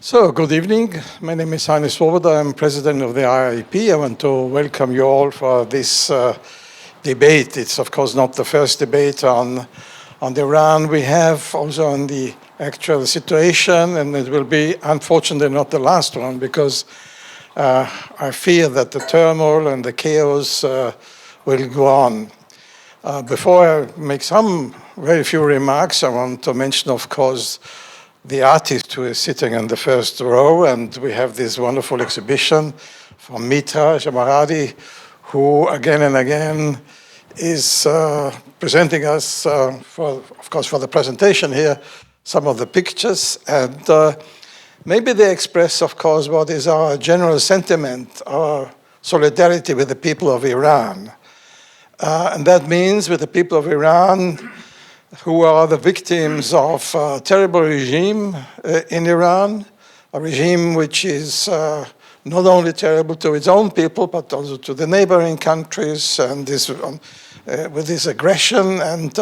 So, good evening. My name is Hannes Swoboda. I'm president of the IIP. I want to welcome you all for this debate. It's, of course, not the first debate on Iran we have, also on the actual situation, and it will be, unfortunately, not the last one, because I fear that the turmoil and the chaos will go on. Before I make some very few remarks, I want to mention, of course, the artist who is sitting in the first row, and we have this wonderful exhibition from Mitra Jamaradi, who again and again is presenting us, of course, for the presentation here, some of the pictures, and maybe they express, of course, what is our general sentiment, our solidarity with the people of Iran. And that means with the people of Iran who are the victims of a terrible regime in Iran, a regime which is not only terrible to its own people, but also to the neighboring countries, and with this aggression, and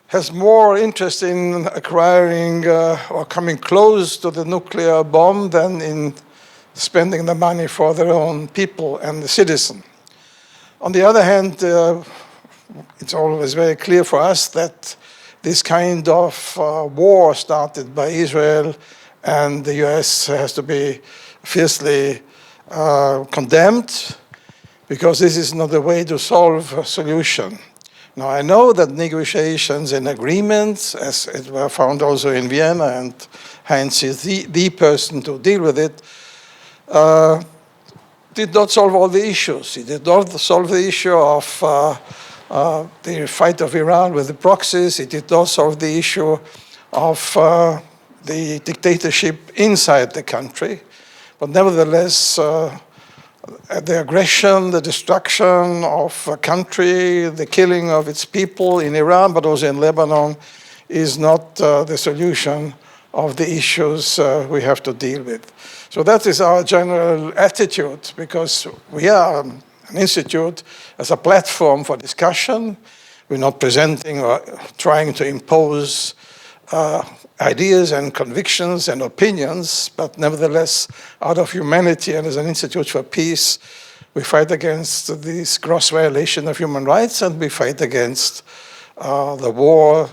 has more interest in acquiring or coming close to the nuclear bomb than in spending the money for their own people and the citizen. On the other hand, it's always very clear for us that this kind of war started by Israel and the US has to be fiercely condemned, because this is not the way to solve a solution. Now, I know that negotiations and agreements, as it were found also in Vienna, and Heinz is the person to deal with it, did not solve all the issues. It did not solve the issue of the fight of Iran with the proxies. It did not solve the issue of the dictatorship inside the country. But nevertheless, the aggression, the destruction of a country, the killing of its people in Iran, but also in Lebanon, is not the solution of the issues we have to deal with. So that is our general attitude, because we are an institute as a platform for discussion. We're not presenting or trying to impose ideas and convictions and opinions, but nevertheless, out of humanity and as an institute for peace, we fight against this gross violation of human rights, and we fight against the war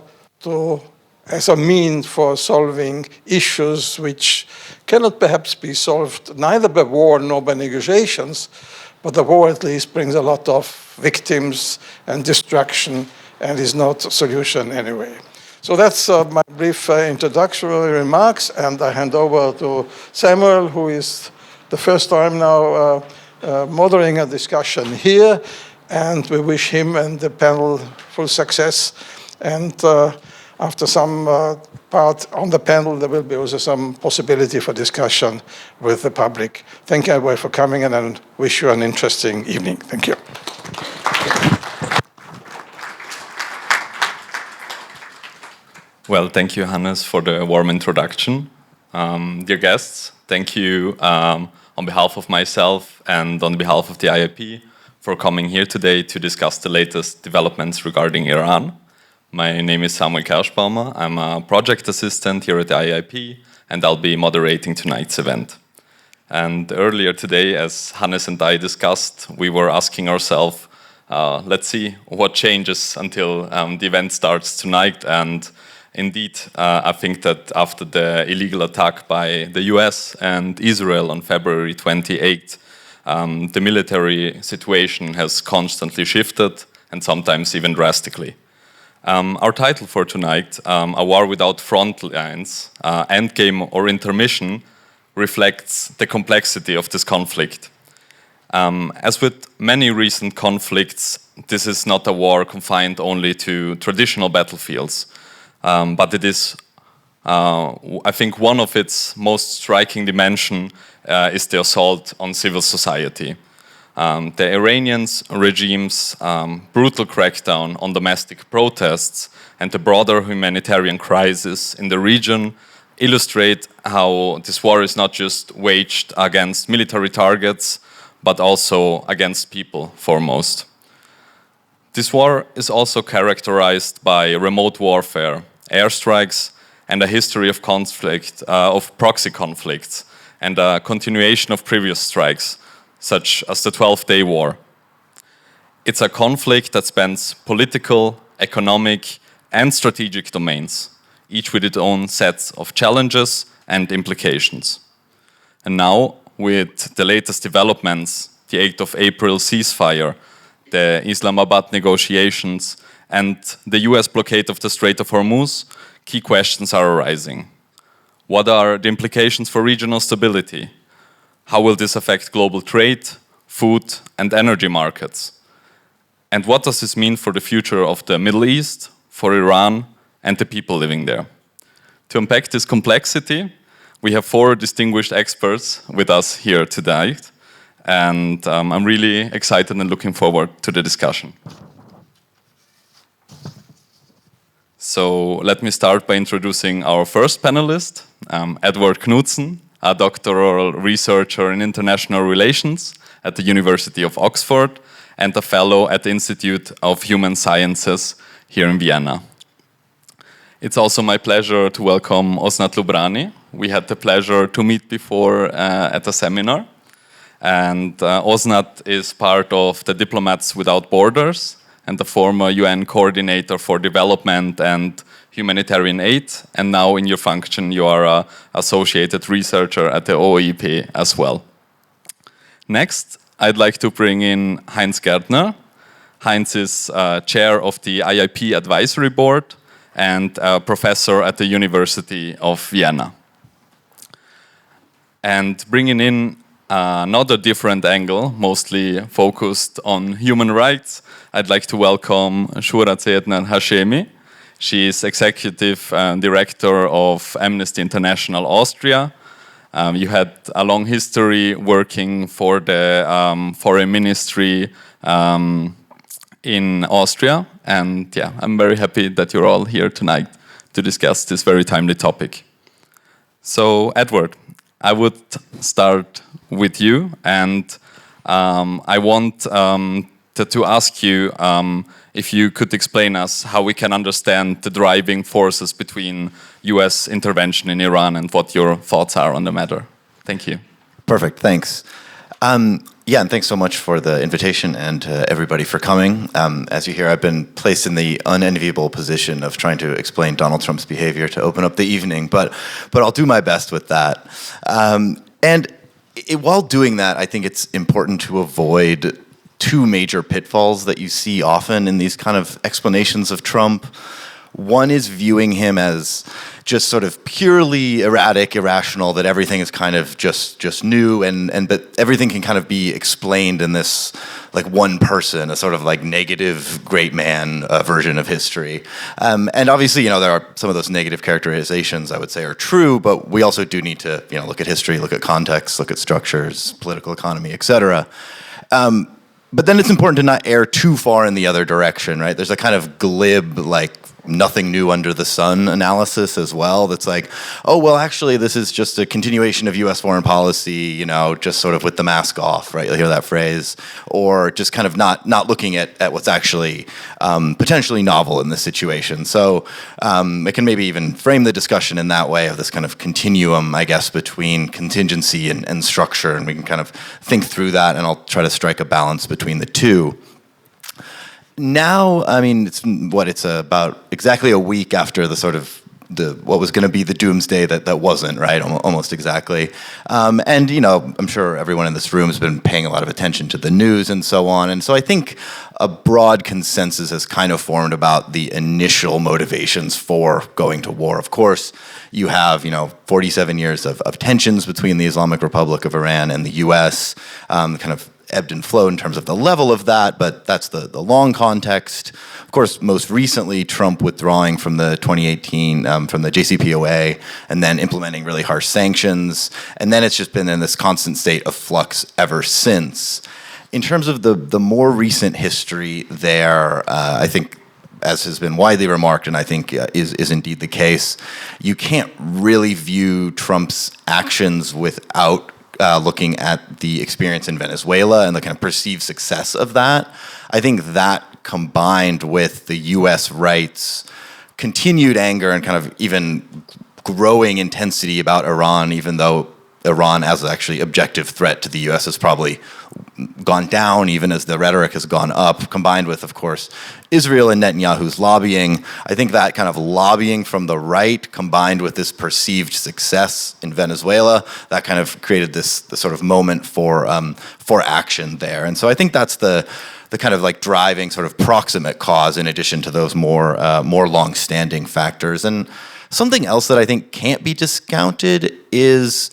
as a means for solving issues which cannot perhaps be solved neither by war nor by negotiations, but the war at least brings a lot of victims and destruction and is not a solution anyway. So that's my brief introductory remarks, and I hand over to Samuel, who is the first time now moderating a discussion here, and we wish him and the panel full success. And after some part on the panel, there will be also some possibility for discussion with the public. Thank you everybody for coming, and I wish you an interesting evening. Thank you. Well, thank you, Hannes, for the warm introduction. Dear guests, thank you on behalf of myself and on behalf of the IIP for coming here today to discuss the latest developments regarding Iran. My name is Samuel Kerschbaumer. I'm a project assistant here at the IIP, and I'll be moderating tonight's event. And earlier today, as Hannes and I discussed, we were asking ourselves, let's see what changes until the event starts tonight. And indeed, I think that after the illegal attack by the US and Israel on February 28th, the military situation has constantly shifted, and sometimes even drastically. Our title for tonight, A War Without Frontlines, Endgame or Intermission, reflects the complexity of this conflict. As with many recent conflicts, this is not a war confined only to traditional battlefields, but it is, I think, one of its most striking dimensions is the assault on civil society. The Iranian regime's brutal crackdown on domestic protests and the broader humanitarian crisis in the region illustrate how this war is not just waged against military targets, but also against people foremost. This war is also characterized by remote warfare, airstrikes, and a history of conflict, of proxy conflicts, and a continuation of previous strikes, such as the 12-Day War. It's a conflict that spans political, economic, and strategic domains, each with its own sets of challenges and implications. And now, with the latest developments, the 8th of April ceasefire, the Islamabad negotiations, and the US blockade of the Strait of Hormuz, key questions are arising. What are the implications for regional stability? How will this affect global trade, food, and energy markets? And what does this mean for the future of the Middle East, for Iran, and the people living there? To unpack this complexity, we have 4 distinguished experts with us here tonight, and I'm really excited and looking forward to the discussion. So let me start by introducing our first panelist, Edward Knudsen, a doctoral researcher in international relations at the University of Oxford and a fellow at the Institute of Human Sciences here in Vienna. It's also my pleasure to welcome Osnat Lubrani. We had the pleasure to meet before at a seminar. And Osnat is part of the Diplomats Without Borders and the former UN Coordinator for Development and Humanitarian Aid. And now in your function, you are an associated researcher at the OIP as well. Next, I'd like to bring in Heinz Gärtner. Heinz is chair of the IIP Advisory Board and a professor at the University of Vienna. And bringing in another different angle, mostly focused on human rights, I'd like to welcome Shura Zedner Hashemi. She is executive director of Amnesty International Austria. You had a long history working for the foreign ministry in Austria. And yeah, I'm very happy that you're all here tonight to discuss this very timely topic. So, Edward, I would start with you, and I want to ask you if you could explain us how we can understand the driving forces between US intervention in Iran and what your thoughts are on the matter. Thank you. Perfect, thanks. Yeah, and thanks so much for the invitation and everybody for coming. As you hear, I've been placed in the unenviable position of trying to explain Donald Trump's behavior to open up the evening, but I'll do my best with that. While doing that, I think it's important to avoid 2 major pitfalls that you see often in these kind of explanations of Trump. One is viewing him as just sort of purely erratic, irrational, that everything is kind of just new, and that everything can kind of be explained in this like one person, a sort of like negative great man version of history. And obviously, there are some of those negative characterizations I would say are true, but we also do need to, look at history, look at context, look at structures, political economy, etc. But then it's important to not err too far in the other direction, right? There's a kind of glib, like, nothing new under the sun analysis as well that's like, oh, well, actually, this is just a continuation of U.S. foreign policy, just sort of with the mask off, right? You'll hear that phrase. Or just kind of not looking at what's actually potentially novel in this situation. So it can maybe even frame the discussion in that way of this kind of continuum, I guess, between contingency and structure. And we can kind of think through that, and I'll try to strike a balance between the two. Now, I mean, it's about exactly a week after what was going to be the doomsday that wasn't, right? Almost exactly. And, I'm sure everyone in this room has been paying a lot of attention to the news and so on. And so I think a broad consensus has kind of formed about the initial motivations for going to war. Of course, you have, 47 years of tensions between the Islamic Republic of Iran and the U.S., kind of ebbed and flowed in terms of the level of that, but that's the long context. Of course, most recently, Trump withdrawing from the 2018, from the JCPOA, and then implementing really harsh sanctions. And then it's just been in this constant state of flux ever since. In terms of the more recent history there, I think, as has been widely remarked, and I think is indeed the case, you can't really view Trump's actions without looking at the experience in Venezuela and the kind of perceived success of that. I think that combined with the U.S. right's continued anger and kind of even growing intensity about Iran, even though Iran as an actually objective threat to the U.S. has probably gone down even as the rhetoric has gone up, combined with, of course, Israel and Netanyahu's lobbying. I think that kind of lobbying from the right combined with this perceived success in Venezuela, that kind of created this sort of moment for action there. And so I think that's the kind of like driving sort of proximate cause in addition to those more long-standing factors. And something else that I think can't be discounted is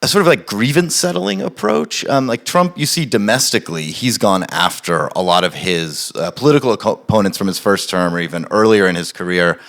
a sort of like grievance settling approach. Like Trump, you see domestically, he's gone after a lot of his political opponents from his first term or even earlier in his career.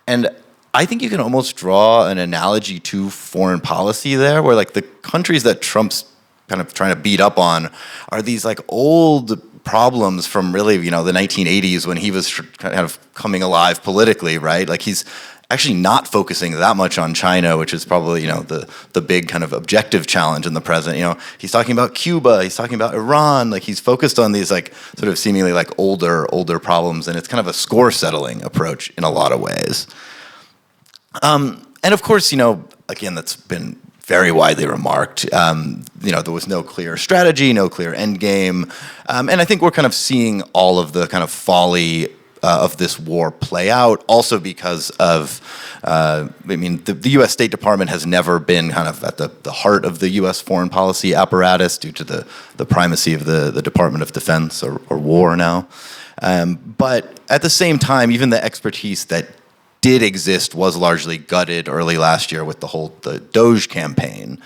And I think you can almost draw an analogy to foreign policy there, where like the countries that Trump's kind of trying to beat up on are these like old problems from really, the 1980s when he was kind of coming alive politically, right? Like he's actually not focusing that much on China, which is probably, the big kind of objective challenge in the present. He's talking about Cuba, he's talking about Iran, like he's focused on these like sort of seemingly like older problems, and it's kind of a score settling approach in a lot of ways. And of course, again, that's been very widely remarked. There was no clear strategy, no clear endgame. And I think we're kind of seeing all of the kind of folly of this war play out, also because of, the U.S. State Department has never been kind of at the heart of the U.S. foreign policy apparatus due to the primacy of the Department of Defense or war now. But at the same time, even the expertise that did exist was largely gutted early last year with the Doge campaign.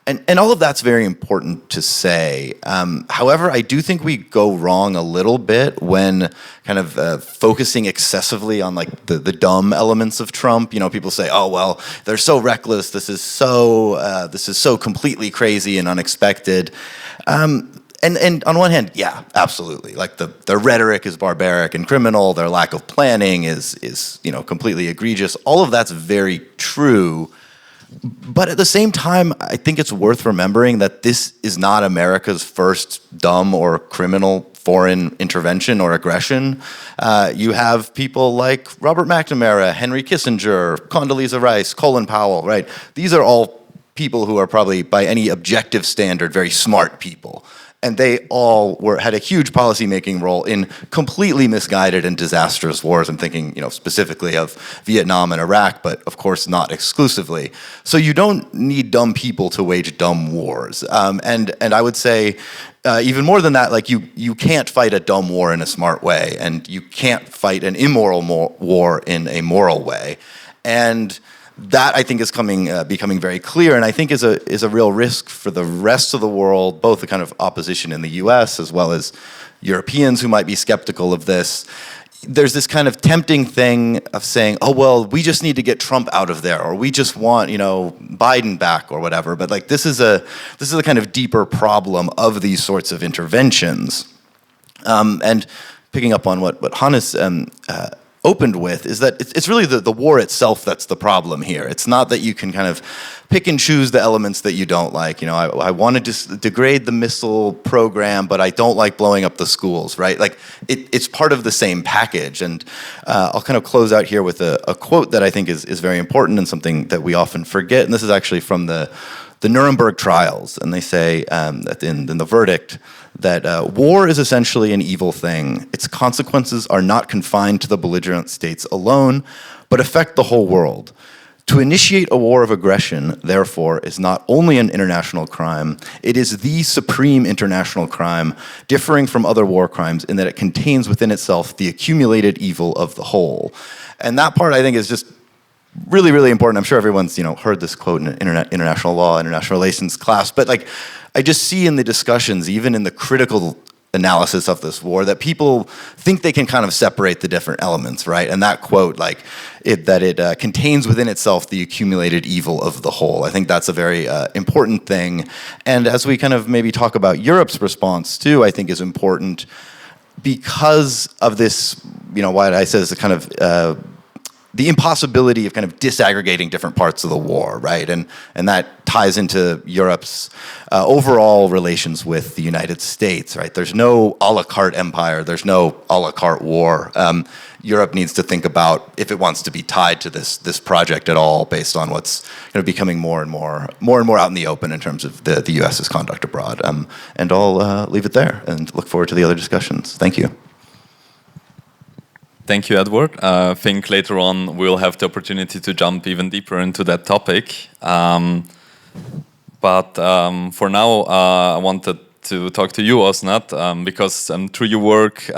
And all of that's very important to say. However, I do think we go wrong a little bit when kind of focusing excessively on like the dumb elements of Trump. People say, "Oh well, they're so reckless. This is so completely crazy and unexpected." And on one hand, yeah, absolutely. Like their rhetoric is barbaric and criminal. Their lack of planning is completely egregious. All of that's very true. But at the same time, I think it's worth remembering that this is not America's first dumb or criminal foreign intervention or aggression. You have people like Robert McNamara, Henry Kissinger, Condoleezza Rice, Colin Powell, right? These are all people who are probably, by any objective standard, very smart people. And they all had a huge policymaking role in completely misguided and disastrous wars. I'm thinking, specifically of Vietnam and Iraq, but of course not exclusively. So you don't need dumb people to wage dumb wars. And I would say, even more than that, like you can't fight a dumb war in a smart way, and you can't fight an immoral war in a moral way. And that I think is becoming very clear, and I think is a real risk for the rest of the world, both the kind of opposition in the U.S. as well as Europeans who might be skeptical of this. There's this kind of tempting thing of saying, "Oh well, we just need to get Trump out of there, or we just want Biden back, or whatever." But like this is a kind of deeper problem of these sorts of interventions, and picking up on what Hannes opened with is that it's really the war itself that's the problem here. It's not that you can kind of pick and choose the elements that you don't like. I want to degrade the missile program, but I don't like blowing up the schools, right? Like it's part of the same package. And I'll kind of close out here with a quote that I think is very important and something that we often forget. And this is actually from the Nuremberg trials. And they say that in the verdict, that war is essentially an evil thing. Its consequences are not confined to the belligerent states alone, but affect the whole world. To initiate a war of aggression, therefore, is not only an international crime, it is the supreme international crime, differing from other war crimes in that it contains within itself the accumulated evil of the whole. And that part, I think, is just really, really important. I'm sure everyone's heard this quote in international law, international relations class, but like I just see in the discussions, even in the critical analysis of this war, that people think they can kind of separate the different elements, right? And that quote, like it contains within itself the accumulated evil of the whole. I think that's a very important thing. And as we kind of maybe talk about Europe's response too, I think is important because of this, what I said is a kind of the impossibility of kind of disaggregating different parts of the war, right? And that ties into Europe's overall relations with the United States, right? There's no a la carte empire. There's no a la carte war. Europe needs to think about if it wants to be tied to this project at all, based on what's kind of becoming more and more out in the open in terms of the U.S.'s conduct abroad. And I'll leave it there and look forward to the other discussions. Thank you. Thank you, Edward. I think later on we'll have the opportunity to jump even deeper into that topic. But for now, I wanted to talk to you, Osnat, because through your work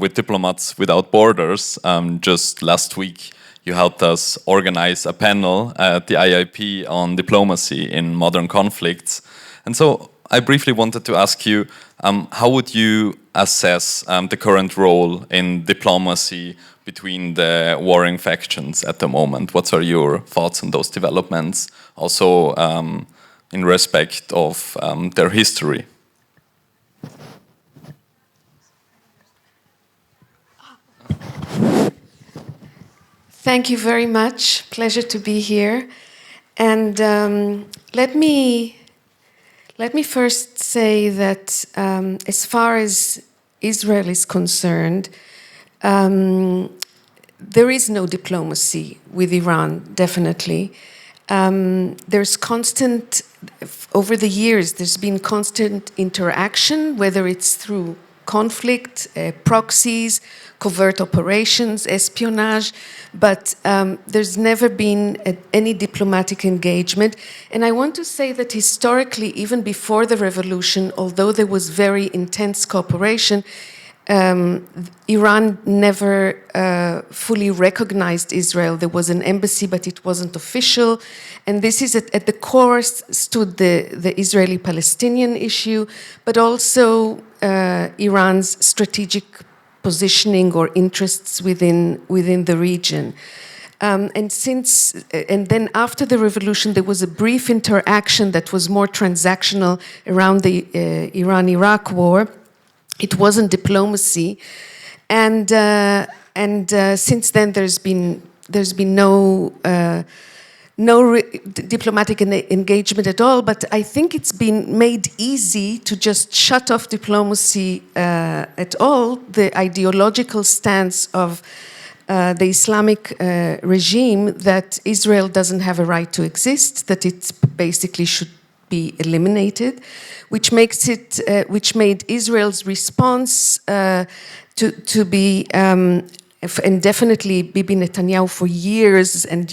with Diplomats Without Borders, just last week you helped us organize a panel at the IIP on diplomacy in modern conflicts. And so I briefly wanted to ask you, how would you assess the current role in diplomacy between the warring factions at the moment? What are your thoughts on those developments, also in respect of their history? Thank you very much. Pleasure to be here. And let me first say that as far as Israel is concerned, there is no diplomacy with Iran, definitely. There's constant, over the years, there's been constant interaction, whether it's through conflict, proxies, covert operations, espionage, but there's never been any diplomatic engagement. And I want to say that historically, even before the revolution, although there was very intense cooperation, Iran never fully recognized Israel. There was an embassy, but it wasn't official. And this is at the core stood the Israeli-Palestinian issue, but also Iran's strategic positioning or interests within the region. And then after the revolution, there was a brief interaction that was more transactional around the Iran-Iraq war. It wasn't diplomacy, and since then there's been no diplomatic engagement at all. But I think it's been made easy to just shut off diplomacy at all. The ideological stance of the Islamic regime that Israel doesn't have a right to exist, that it basically should be eliminated, which made Israel's response to be and definitely Bibi Netanyahu for years, and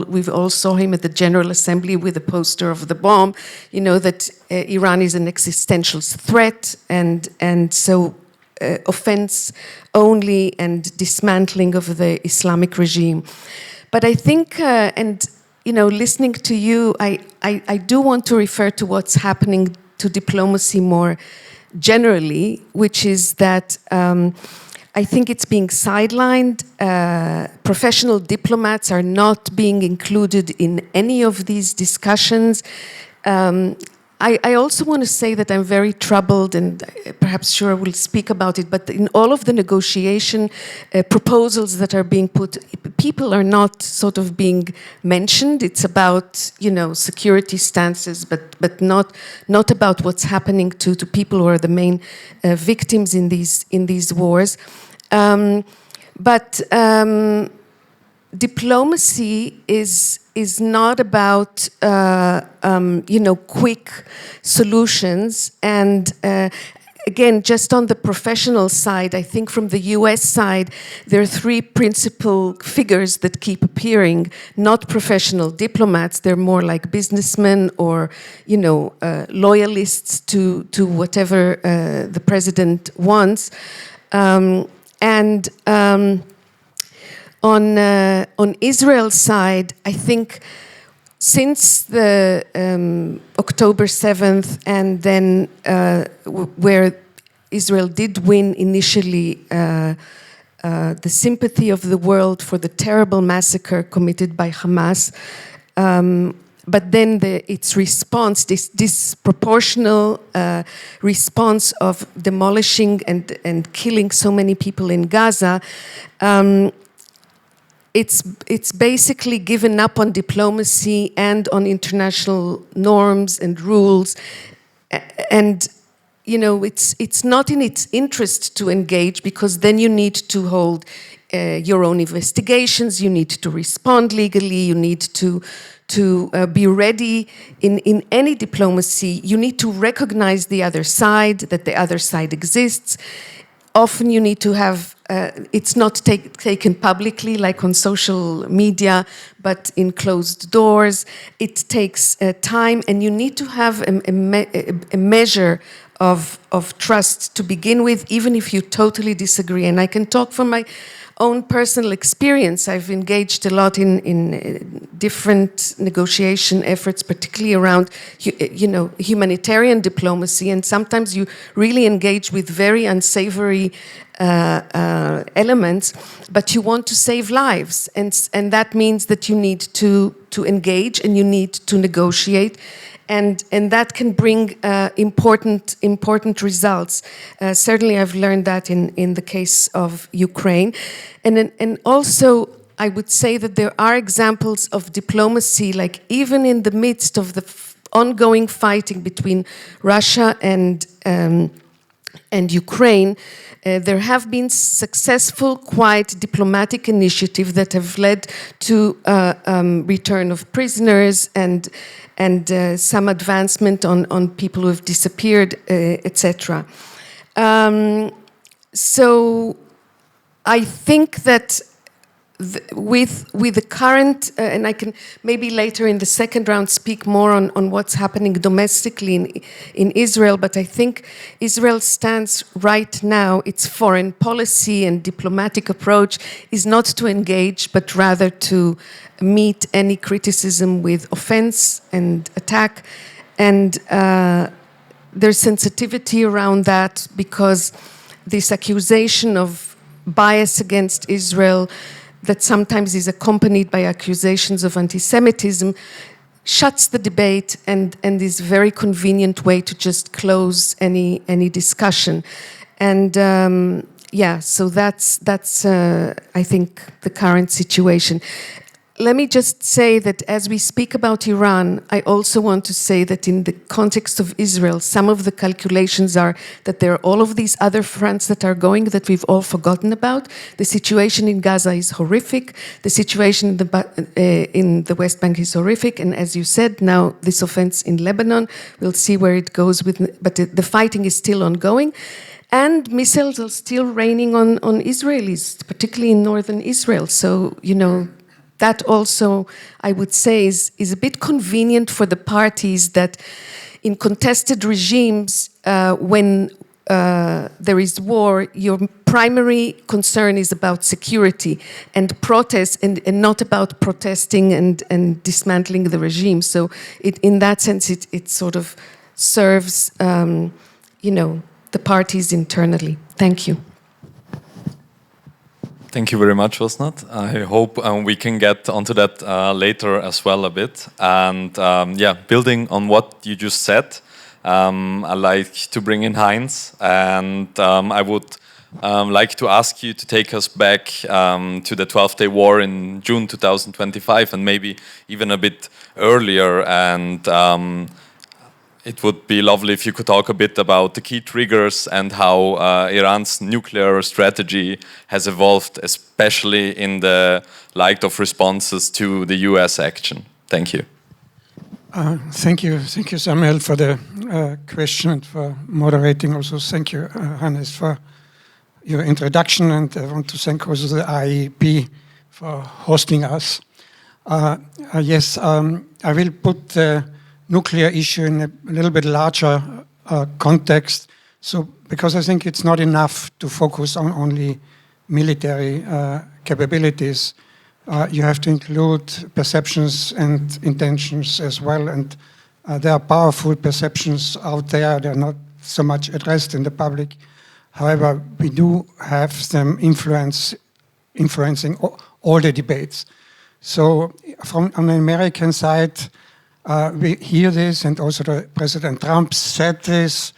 we've all saw him at the General Assembly with a poster of the bomb. You know that Iran is an existential threat, and so offense only and dismantling of the Islamic regime. But I think and listening to you, I do want to refer to what's happening to diplomacy more generally, which is that I think it's being sidelined. Professional diplomats are not being included in any of these discussions. I also want to say that I'm very troubled, and perhaps Shura will speak about it, but in all of the negotiation proposals that are being put, people are not sort of being mentioned. It's about, security stances, but not about what's happening to people who are the main victims in these wars. But diplomacy is not about quick solutions. And again, just on the professional side, I think from the US side, there are three principal figures that keep appearing, not professional diplomats. They're more like businessmen or, loyalists to whatever the president wants. On Israel's side, I think since the October 7th, and then where Israel did win initially the sympathy of the world for the terrible massacre committed by Hamas, but then its response, this disproportional response of demolishing and killing so many people in Gaza, it's basically given up on diplomacy and on international norms and rules, and it's not in its interest to engage, because then you need to hold your own investigations, you need to respond legally, you need to be ready in any diplomacy. You need to recognize the other side, that the other side exists. Often you need to have, it's not taken publicly like on social media, but in closed doors. It takes time, and you need to have a measure of trust to begin with, even if you totally disagree. And I can talk from my own personal experience. I've engaged a lot in different negotiation efforts, particularly around humanitarian diplomacy, and sometimes you really engage with very unsavory elements, but you want to save lives, and that means that you need to engage and you need to negotiate. And that can bring important results. Certainly, I've learned that in the case of Ukraine, and also I would say that there are examples of diplomacy, like even in the midst of the ongoing fighting between Russia and Ukraine. There have been successful, quite diplomatic initiatives that have led to return of prisoners and some advancement on people who have disappeared, etc. So I think that with the current, and I can maybe later in the second round speak more on what's happening domestically in Israel, but I think Israel's stance right now, its foreign policy and diplomatic approach is not to engage, but rather to meet any criticism with offense and attack. And there's sensitivity around that, because this accusation of bias against Israel that sometimes is accompanied by accusations of anti-Semitism shuts the debate and is a very convenient way to just close any discussion. And so that's I think the current situation. Let me just say that as we speak about Iran, I also want to say that in the context of Israel, some of the calculations are that there are all of these other fronts that are going that we've all forgotten about. The situation in Gaza is horrific. The situation in the West Bank is horrific. And as you said, now this offense in Lebanon, we'll see where it goes but the fighting is still ongoing. And missiles are still raining on Israelis, particularly in northern Israel. So, that also, I would say, is a bit convenient for the parties that in contested regimes, when there is war, your primary concern is about security and protest, and not about protesting and dismantling the regime. So in that sense, it sort of serves, the parties internally. Thank you. Thank you very much, Osnat. I hope we can get onto that later as well a bit. And building on what you just said, I like to bring in Heinz, and I would like to ask you to take us back to the 12-day war in June 2025, and maybe even a bit earlier. And it would be lovely if you could talk a bit about the key triggers and how Iran's nuclear strategy has evolved, especially in the light of responses to the US action. Thank you. Thank you, Samuel, for the question and for moderating. Also, thank you, Hannes, for your introduction, and I want to thank also the IEP for hosting us. Yes, I will put the nuclear issue in a little bit larger context. So, because I think it's not enough to focus on only military capabilities, you have to include perceptions and intentions as well. And there are powerful perceptions out there. They're not so much addressed in the public. However, we do have them influencing all the debates. So, on the American side, we hear this, and also President Trump said this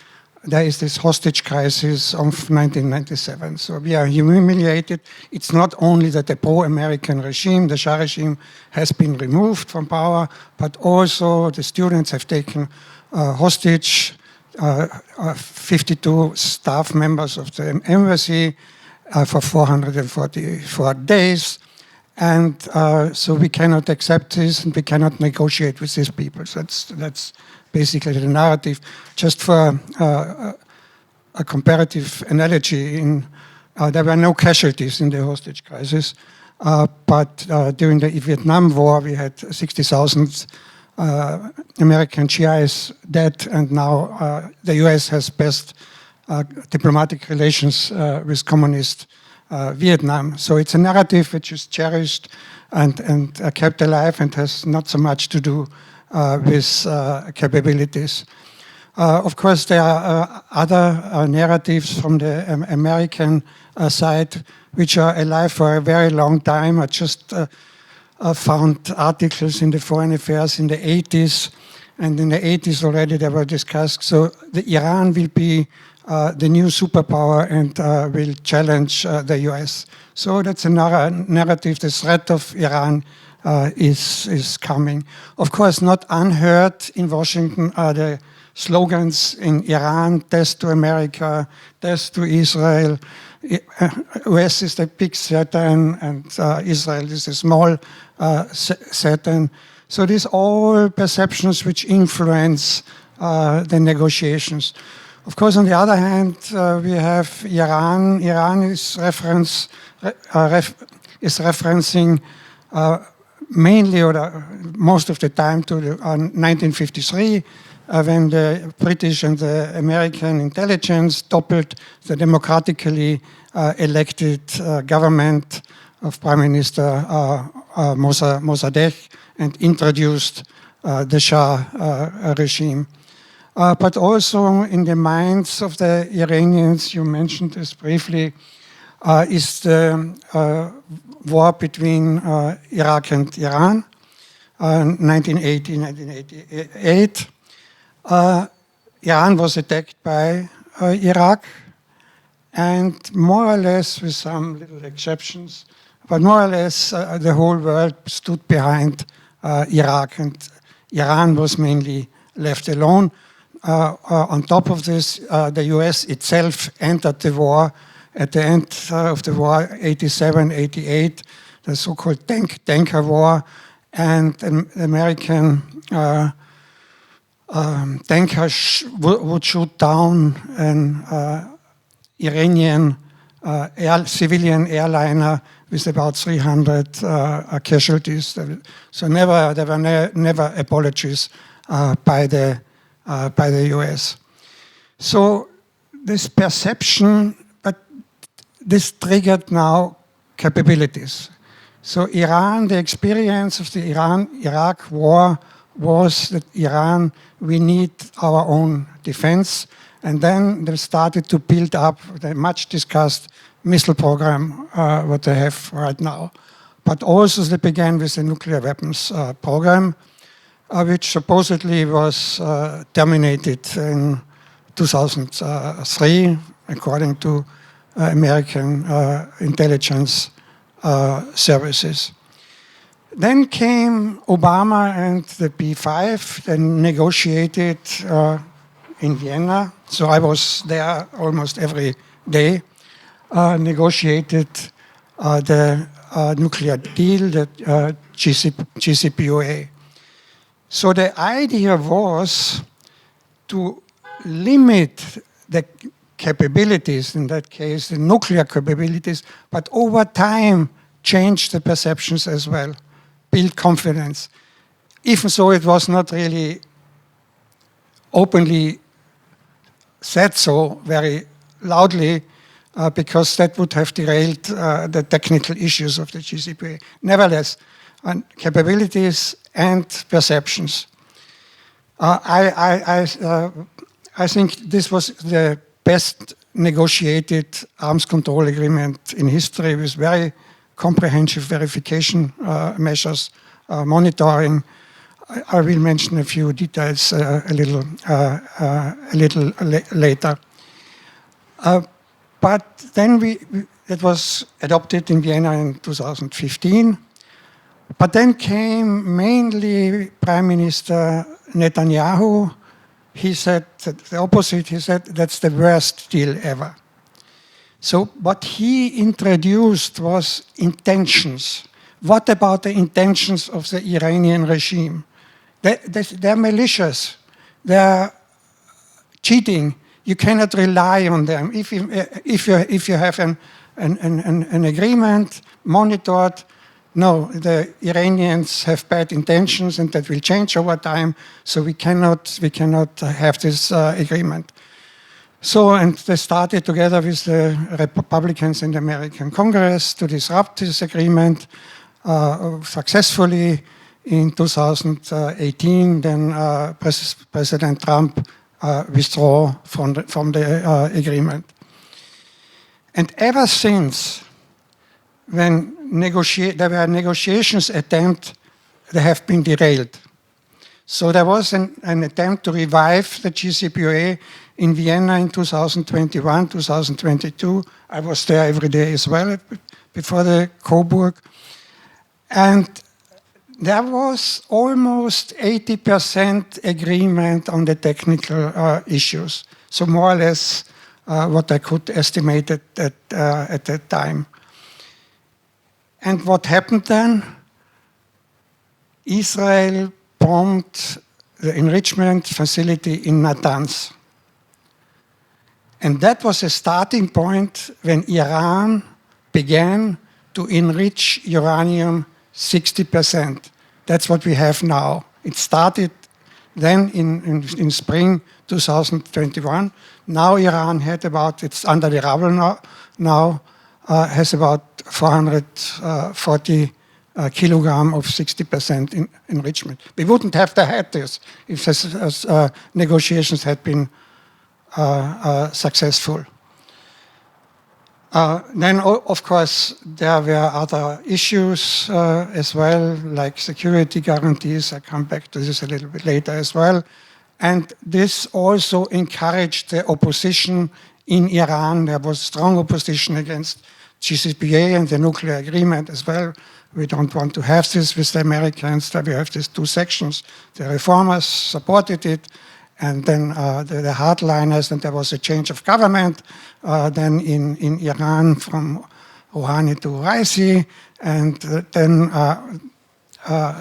there is this hostage crisis of 1997. So we are humiliated. It's not only that the pro-American regime, the Shah regime, has been removed from power, but also the students have taken hostage 52 staff members of the embassy for 444 days. And so we cannot accept this, and we cannot negotiate with these people. So that's basically the narrative. Just for a comparative analogy, there were no casualties in the hostage crisis, but during the Vietnam War, we had 60,000 American GIs dead, and now the US has best diplomatic relations with communist Vietnam. So it's a narrative which is cherished and kept alive and has not so much to do with capabilities. Of course, there are other narratives from the American side which are alive for a very long time. I just found articles in the Foreign Affairs in the 80s, and in the 80s already they were discussed. So Iran will be the new superpower and will challenge the US. So that's another narrative. The threat of Iran is coming. Of course, not unheard in Washington are the slogans in Iran: death to America, death to Israel. US is the big Satan, and Israel is a small Satan. So these all perceptions which influence the negotiations. Of course, on the other hand, we have Iran. Iran is referencing mainly, or most of the time, to 1953, when the British and the American intelligence toppled the democratically elected government of Prime Minister Mossadegh and introduced the Shah regime. But also in the minds of the Iranians, you mentioned this briefly, is the war between Iraq and Iran, 1980-1988. Iran was attacked by Iraq, and more or less, with some little exceptions, but more or less the whole world stood behind Iraq, and Iran was mainly left alone. On top of this, the US itself entered the war at the end of the war, 87, 88, the so-called tanker war, and the American tankers would shoot down an Iranian civilian airliner with about 300 casualties. So there were never apologies by the US. So this perception, but this triggered now capabilities. So Iran, the experience of the Iran-Iraq war was that Iran, we need our own defense. And then they started to build up the much discussed missile program, what they have right now. But also they began with the nuclear weapons program, which supposedly was terminated in 2003, according to American intelligence services. Then came Obama and the P5, then negotiated in Vienna. So I was there almost every day, negotiated the nuclear deal, the JCPOA. So the idea was to limit the capabilities, in that case, the nuclear capabilities, but over time change the perceptions as well, build confidence. Even so, it was not really openly said so very loudly, because that would have derailed the technical issues of the JCPOA. Nevertheless, capabilities and perceptions. I think this was the best negotiated arms control agreement in history, with very comprehensive verification measures, monitoring, I will mention a few details a little later. But then it was adopted in Vienna in 2015. But then came mainly Prime Minister Netanyahu. He said the opposite. He said that's the worst deal ever. So what he introduced was intentions. What about the intentions of the Iranian regime? They're malicious. They're cheating. You cannot rely on them. If you have an agreement monitored, no, the Iranians have bad intentions and that will change over time, so we cannot have this agreement. So, and they started together with the Republicans in the American Congress to disrupt this agreement successfully. In 2018, then President Trump withdrew from the agreement. And ever since, when there were negotiations attempt, they have been derailed. So there was an attempt to revive the JCPOA in Vienna in 2021, 2022. I was there every day as well before the Coburg. And there was almost 80% agreement on the technical issues. So more or less what I could estimate at that time. And what happened then? Israel bombed the enrichment facility in Natanz. And that was a starting point when Iran began to enrich uranium 60%. That's what we have now. It started then in spring 2021. Now Iran had about, it's under the rubble now, has about 440 kilogram of 60% enrichment. We wouldn't have had this if negotiations had been successful. Then, of course, there were other issues as well, like security guarantees. I come back to this a little bit later as well. And this also encouraged the opposition in Iran. There was strong opposition against JCPOA and the nuclear agreement as well. We don't want to have this with the Americans. We have these two sections. The reformers supported it, and then the hardliners, and there was a change of government then in Iran from Rouhani to Raisi, and then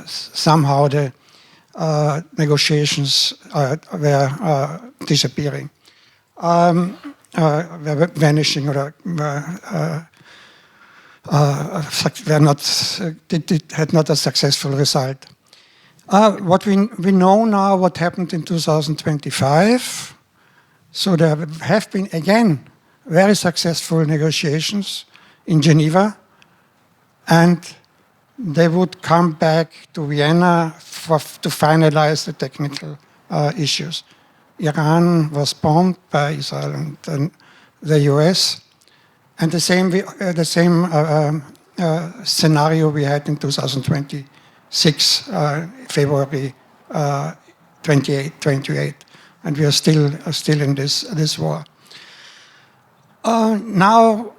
somehow the negotiations were disappearing, were vanishing, or had not a successful result. What we know now, what happened in 2025. So there have been, again, very successful negotiations in Geneva, and they would come back to Vienna to finalize the technical issues. Iran was bombed by Israel and the US, and the same scenario we had in 2026, February 28, and we are still in this war. Now,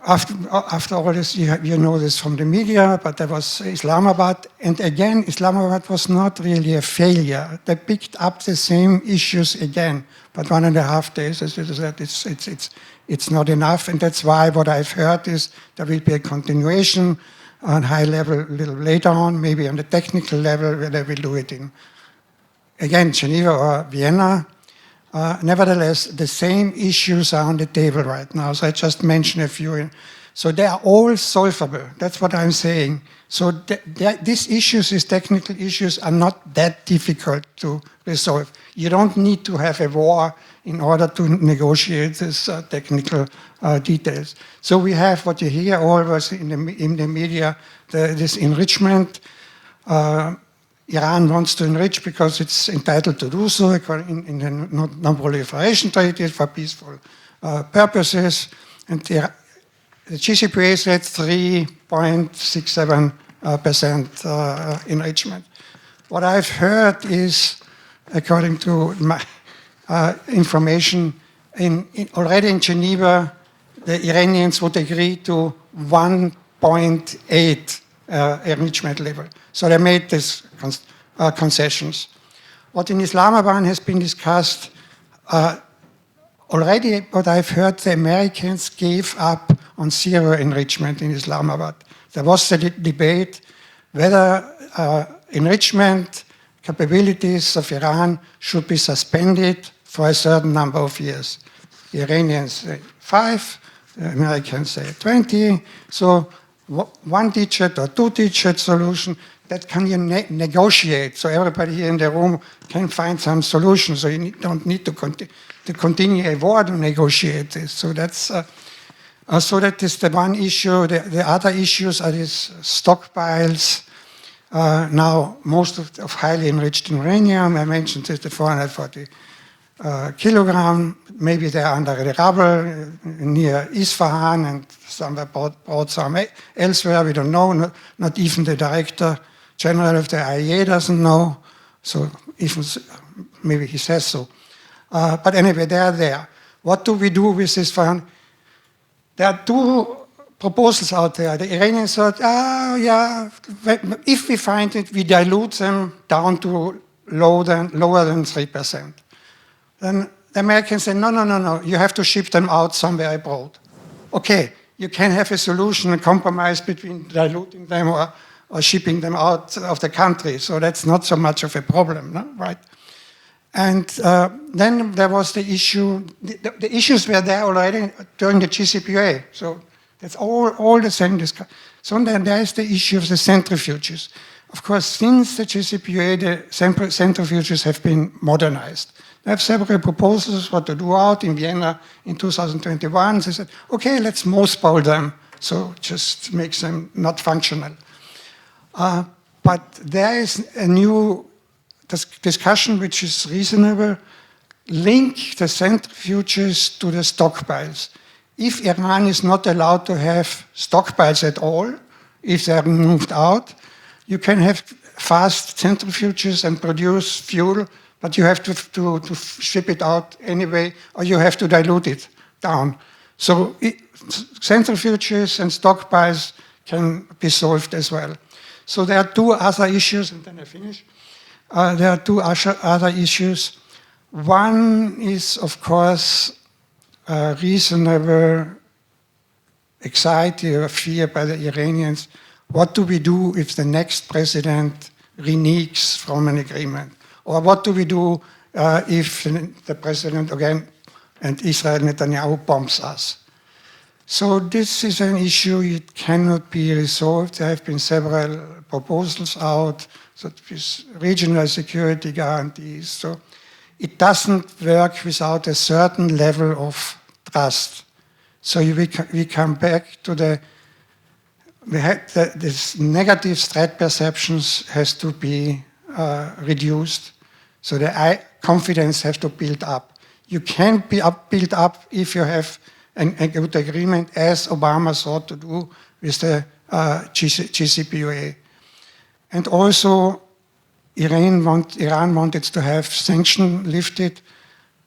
after all this, you know this from the media, but there was Islamabad, and again, Islamabad was not really a failure. They picked up the same issues again, but 1.5 days, as you said, it's not enough, and that's why what I've heard is there will be a continuation on high level a little later on, maybe on the technical level, where they will do it in, again, Geneva or Vienna. Nevertheless, the same issues are on the table right now. So I just mentioned a few. So they are all solvable. That's what I'm saying. So these issues, these technical issues, are not that difficult to resolve. You don't need to have a war in order to negotiate these technical details. So we have what you hear always in the media, this enrichment. Iran wants to enrich because it's entitled to do so in the non-proliferation treaty for peaceful purposes. And the JCPOA said 3.67% enrichment. What I've heard is, according to my information, already in Geneva, the Iranians would agree to 1.8 enrichment level. So they made these concessions. What in Islamabad has been discussed, already what I've heard, the Americans gave up on zero enrichment in Islamabad. There was a debate whether enrichment capabilities of Iran should be suspended for a certain number of years. The Iranians say 5, the Americans say 20. So 1-digit or 2-digit solution, that can you negotiate. So everybody here in the room can find some solution. So you don't need to continue a war to negotiate this. So that's so that is the one issue. The other issues are these stockpiles. Now, most of highly enriched uranium, I mentioned this, the 440 kilogram, maybe they're under the rubble near Isfahan and somewhere brought some elsewhere, we don't know, not even the Director General of the IAEA doesn't know, so even maybe he says so. But anyway, they are there. What do we do with this fund? There are two proposals out there. The Iranians thought, yeah, if we find it, we dilute them down to lower than 3%. Then the Americans say, no, you have to ship them out somewhere abroad. Okay, you can have a solution, a compromise between diluting them or shipping them out of the country. So that's not so much of a problem, no? Right? And then there was the issue, the issues were there already during the GCPOA. So that's all the same discussion. So then there is the issue of the centrifuges. Of course, since the GCPOA, the centrifuges have been modernized. They have several proposals what to do out in Vienna in 2021. They said, okay, let's mothball them. So just makes them not functional. But there is a new discussion which is reasonable, link the centrifuges to the stockpiles. If Iran is not allowed to have stockpiles at all, if they're moved out, you can have fast centrifuges and produce fuel, but you have to ship it out anyway, or you have to dilute it down. So centrifuges and stockpiles can be solved as well. So there are two other issues, and then I finish. There are two other issues. One is, of course, reasonable anxiety or fear by the Iranians. What do we do if the next president reneges from an agreement? Or what do we do if the president again and Israel Netanyahu bombs us? So this is an issue, it cannot be resolved. There have been several proposals out, so with regional security guarantees. So it doesn't work without a certain level of trust. So we come back to this negative threat perceptions has to be reduced. So the confidence has to build up. You can build up if you have a good agreement, as Obama sought to do with the GCPOA. And also, Iran wanted to have sanctions lifted,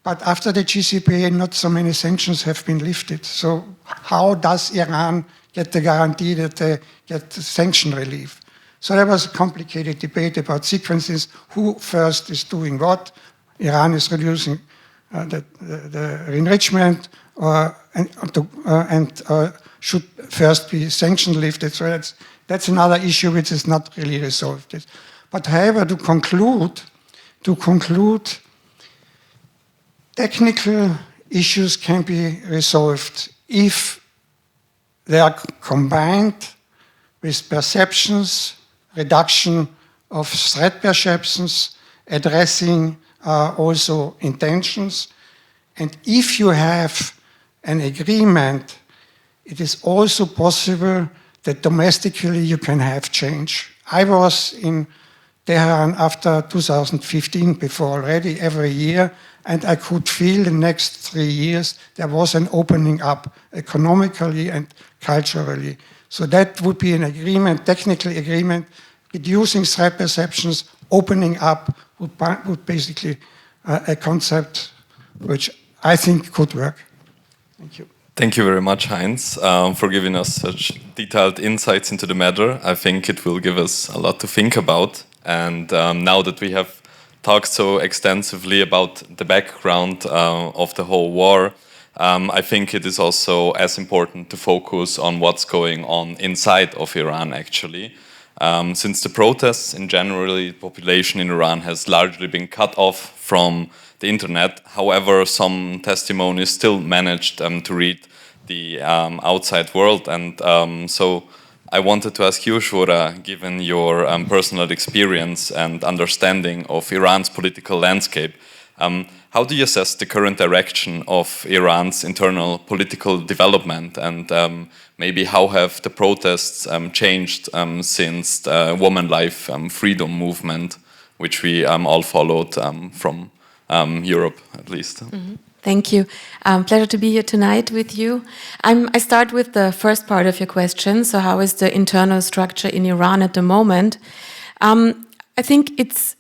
but after the GCPOA, not so many sanctions have been lifted. So how does Iran get the guarantee that they get sanction relief? So there was a complicated debate about sequences, who first is doing what. Iran is reducing the enrichment, and should first be sanction lifted. So that's another issue which is not really resolved. But however, to conclude, technical issues can be resolved if they are combined with perceptions, reduction of threat perceptions, addressing also intentions. And if you have an agreement, it is also possible that domestically you can have change. I was in Tehran after 2015, before already, every year, and I could feel the next 3 years there was an opening up economically and culturally. So that would be an agreement, technical agreement, reducing threat perceptions, opening up would basically a concept which I think could work. Thank you. Thank you very much, Heinz, for giving us such detailed insights into the matter. I think it will give us a lot to think about. And now that we have talked so extensively about the background of the whole war, I think it is also as important to focus on what's going on inside of Iran, actually. Since the protests in January, the population in Iran has largely been cut off from the internet. However, some testimonies still managed to reach the outside world. And so I wanted to ask you, Shura, given your personal experience and understanding of Iran's political landscape, how do you assess the current direction of Iran's internal political development? And maybe how have the protests changed since the Woman Life Freedom movement, which we all followed from Europe, at least? Mm-hmm. Thank you. Pleasure to be here tonight with you. I start with the first part of your question. So how is the internal structure in Iran at the moment? I think it's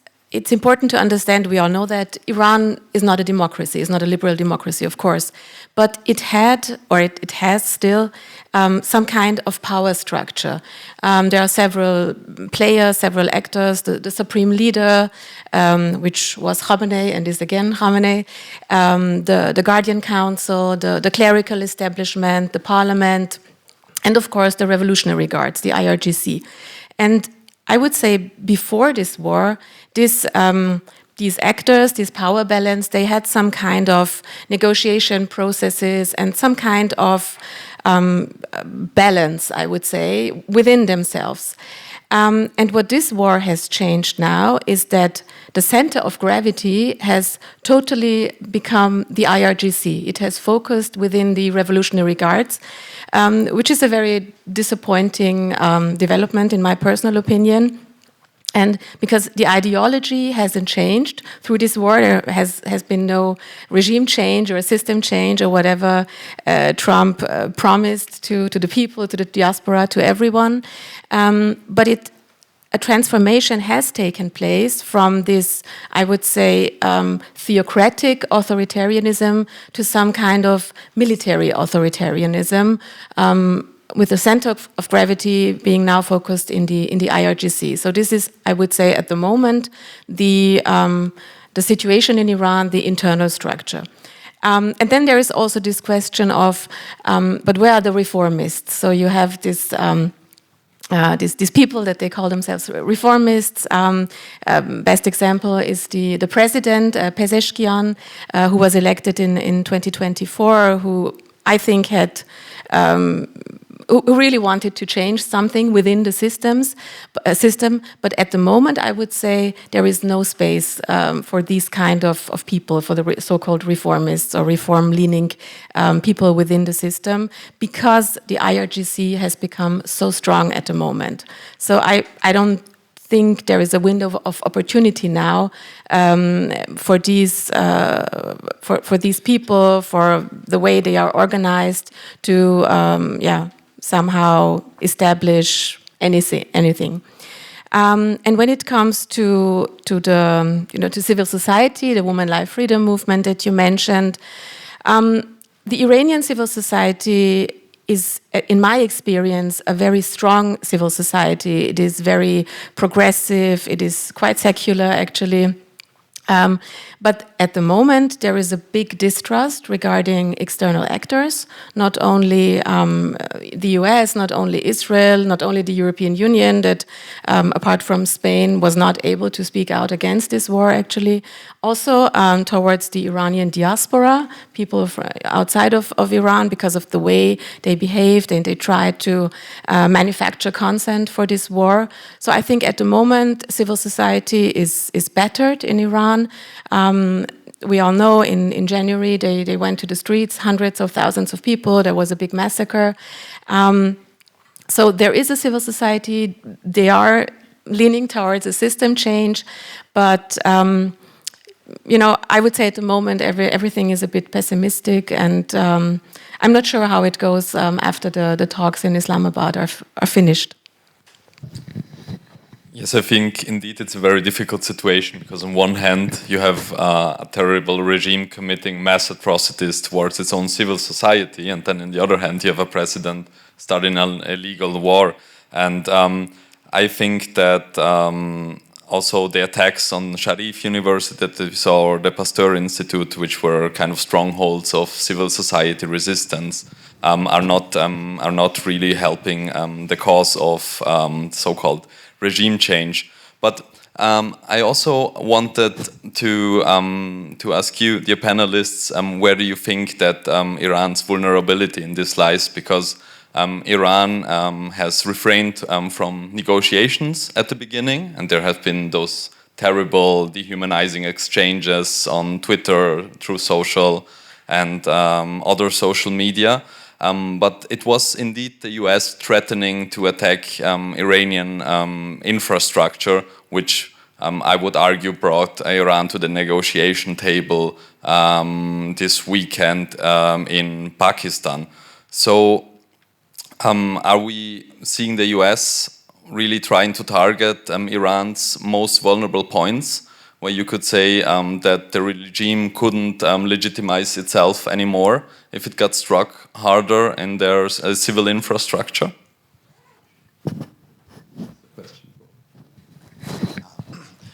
important to understand, we all know that Iran is not a democracy, it's not a liberal democracy, of course, but it had, or it has still, some kind of power structure. There are several players, several actors, the supreme leader, which was Khamenei and is again Khamenei, the Guardian Council, the clerical establishment, the parliament, and of course the Revolutionary Guards, the IRGC. And I would say before this war, these actors, this power balance, they had some kind of negotiation processes and some kind of balance, I would say, within themselves. And what this war has changed now is that the center of gravity has totally become the IRGC. It has focused within the Revolutionary Guards, which is a very disappointing development in my personal opinion. And because the ideology hasn't changed through this war, there has been no regime change or a system change or whatever Trump promised to the people, to the diaspora, to everyone. But a transformation has taken place from this, I would say, theocratic authoritarianism to some kind of military authoritarianism, with the center of gravity being now focused in the IRGC. So this is, I would say, at the moment, the situation in Iran, the internal structure. And then there is also this question of, but where are the reformists? So you have this. These people that they call themselves reformists. Best example is the president, Pezeshkian, who was elected in 2024, who I think had who really wanted to change something within the system. But at the moment, I would say there is no space for these kind of people, for the so-called reformists or reform-leaning people within the system, because the IRGC has become so strong at the moment. So I don't think there is a window of opportunity now for these people, for the way they are organized, to somehow establish anything. And when it comes to the to civil society, the Woman Life Freedom movement that you mentioned, the Iranian civil society is, in my experience, a very strong civil society. It is very progressive. It is quite secular, actually. But at the moment, there is a big distrust regarding external actors, not only the US, not only Israel, not only the European Union, that apart from Spain was not able to speak out against this war, actually. Also towards the Iranian diaspora, people outside of Iran, because of the way they behaved and they tried to manufacture consent for this war. So I think at the moment, civil society is battered in Iran. We all know in January they went to the streets, hundreds of thousands of people. There was a big massacre. So there is a civil society. They are leaning towards a system change, but I would say at the moment everything is a bit pessimistic, and I'm not sure how it goes after the talks in Islamabad are finished. Yes, I think indeed it's a very difficult situation because on one hand you have a terrible regime committing mass atrocities towards its own civil society, and then on the other hand you have a president starting an illegal war. And I think that also the attacks on Sharif University that we saw, or the Pasteur Institute, which were kind of strongholds of civil society resistance, are not really helping the cause of so-called regime change. But I also wanted to ask you, dear panelists, where do you think that Iran's vulnerability in this lies? Because Iran has refrained from negotiations at the beginning, and there have been those terrible dehumanizing exchanges on Twitter, through social and other social media. But it was indeed the US threatening to attack Iranian infrastructure, which I would argue brought Iran to the negotiation table this weekend in Pakistan. So are we seeing the US really trying to target Iran's most vulnerable points, where you could say that the regime couldn't legitimize itself anymore if it got struck harder in their civil infrastructure?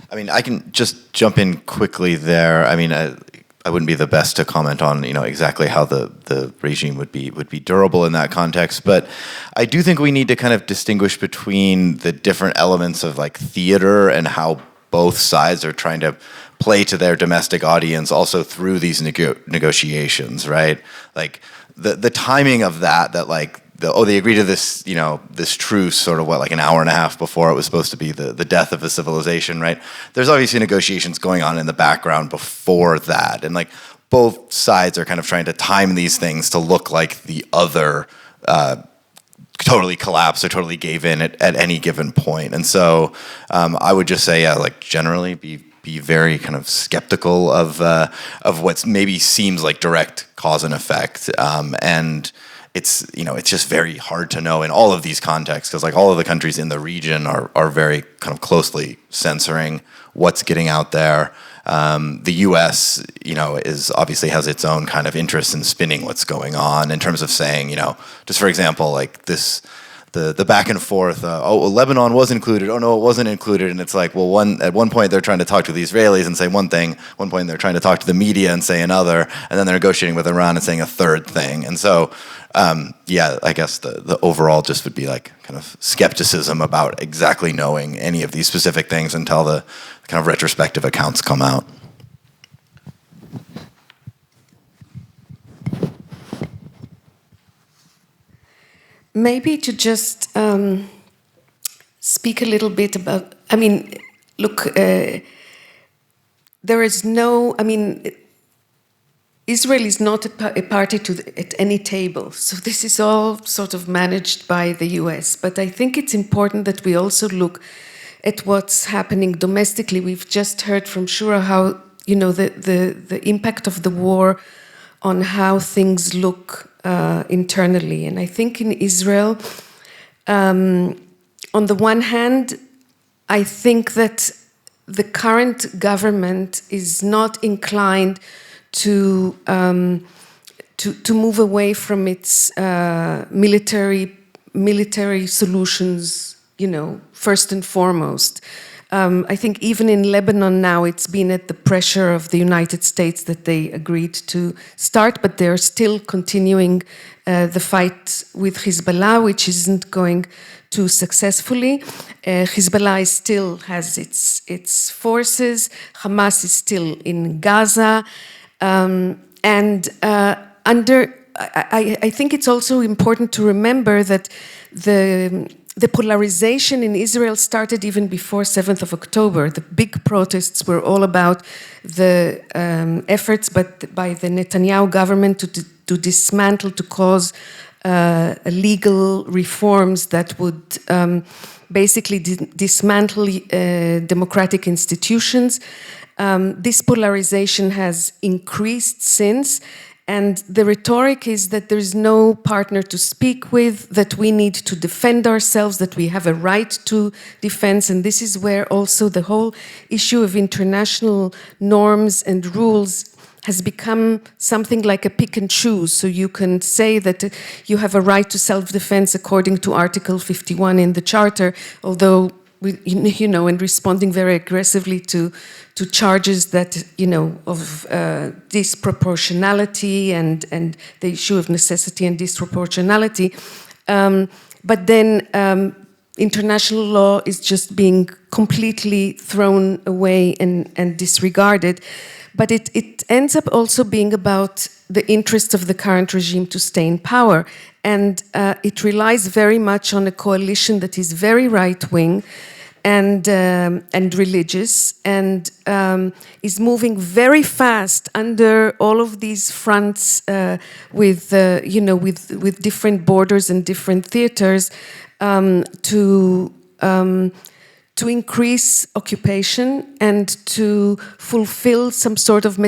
I mean, I can just jump in quickly there. I mean, I wouldn't be the best to comment on, exactly how the regime would be durable in that context, but I do think we need to kind of distinguish between the different elements of like theater and how both sides are trying to play to their domestic audience also through these negotiations, right? Like the timing of that like they agreed to this, this truce sort of like an hour and a half before it was supposed to be the death of a civilization, right? There's obviously negotiations going on in the background before that, and like both sides are kind of trying to time these things to look like the other totally collapsed or totally gave in at any given point. And so I would just say, like generally be very kind of skeptical of what maybe seems like direct cause and effect. And it's just very hard to know in all of these contexts, because like all of the countries in the region are very kind of closely censoring what's getting out there. The U.S., is obviously has its own kind of interest in spinning what's going on in terms of saying, just for example, like the back and forth. Lebanon was included. Oh no, it wasn't included. And it's like, well, at one point they're trying to talk to the Israelis and say one thing. One point they're trying to talk to the media and say another. And then they're negotiating with Iran and saying a third thing. And so, I guess the overall just would be like kind of skepticism about exactly knowing any of these specific things until the kind of retrospective accounts come out. Maybe to just speak a little bit about, look, there is no, Israel is not a party at any table. So this is all sort of managed by the US. But I think it's important that we also look at what's happening domestically. We've just heard from Shura how, the impact of the war on how things look internally. And I think in Israel, on the one hand, I think that the current government is not inclined to move away from its military solutions, first and foremost. I think even in Lebanon now, it's been at the pressure of the United States that they agreed to start, but they're still continuing the fight with Hezbollah, which isn't going too successfully. Hezbollah still has its forces. Hamas is still in Gaza. I think it's also important to remember that the polarization in Israel started even before 7th of October. The big protests were all about the efforts by the Netanyahu government to dismantle, to cause legal reforms that would basically dismantle democratic institutions. This polarization has increased since, And the rhetoric is that there is no partner to speak with, that we need to defend ourselves, that we have a right to defense. And this is where also the whole issue of international norms and rules has become something like a pick and choose. So you can say that you have a right to self-defense according to Article 51 in the Charter, although, in responding very aggressively to charges that, of disproportionality and the issue of necessity and disproportionality. But then international law is just being completely thrown away and disregarded. But it ends up also being about the interest of the current regime to stay in power. And it relies very much on a coalition that is very right-wing and religious, and is moving very fast under all of these fronts with different borders and different theaters to increase occupation and to fulfill some sort of,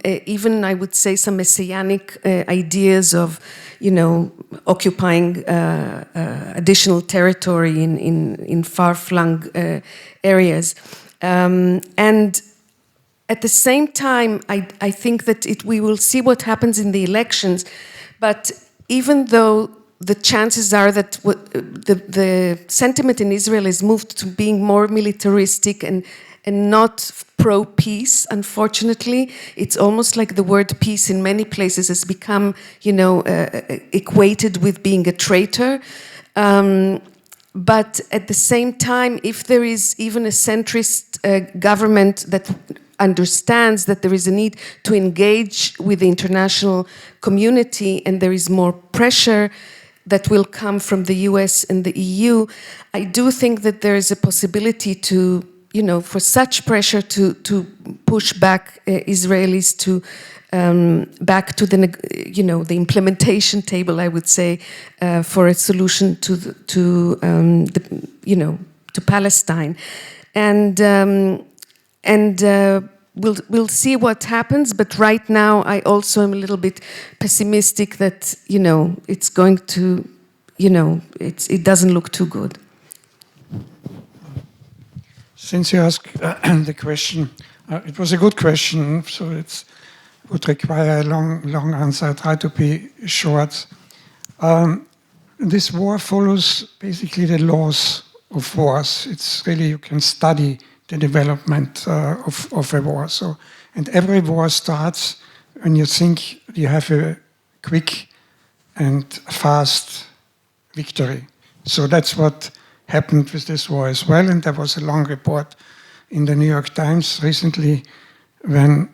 even I would say, some messianic ideas of, occupying additional territory in far-flung areas. And at the same time, I think that we will see what happens in the elections, but even though the chances are that the sentiment in Israel is moved to being more militaristic and not pro-peace, unfortunately. It's almost like the word peace in many places has become, equated with being a traitor. But at the same time, if there is even a centrist government that understands that there is a need to engage with the international community and there is more pressure that will come from the US and the EU, I do think that there is a possibility to, for such pressure to push back Israelis to back to the implementation table, I would say, for a solution to Palestine, and we'll see what happens. But right now, I also am a little bit pessimistic that it's going to, it doesn't look too good. Since you asked the question, it was a good question, so it would require a long answer. I try to be short. This war follows basically the laws of wars. It's really, you can study the development of a war. So, and every war starts when you think you have a quick and fast victory. So that's what happened with this war as well. And there was a long report in the New York Times recently when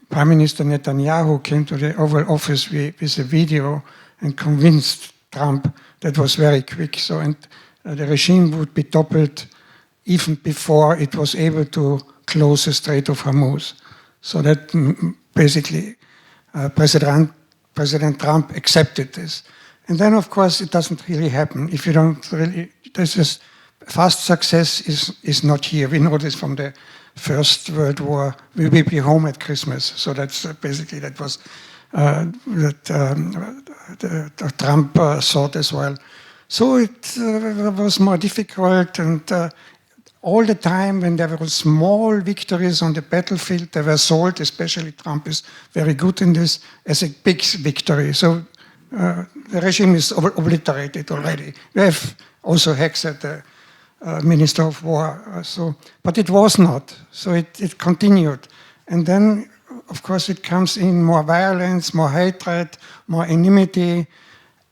Prime Minister Netanyahu came to the Oval Office with a video and convinced Trump that was very quick. So, and the regime would be toppled even before it was able to close the Strait of Hormuz. So that basically President Trump accepted this. And then, of course, it doesn't really happen. If you don't really, fast success is not here. We know this from the First World War. We will be home at Christmas. So that's basically, that was Trump thought as well. So it was more difficult, and all the time when there were small victories on the battlefield, they were sold, especially Trump is very good in this, as a big victory. So the regime is obliterated already. We have also Hexed, the Minister of War. But it was not. So it continued. And then, of course, it comes in more violence, more hatred, more enmity.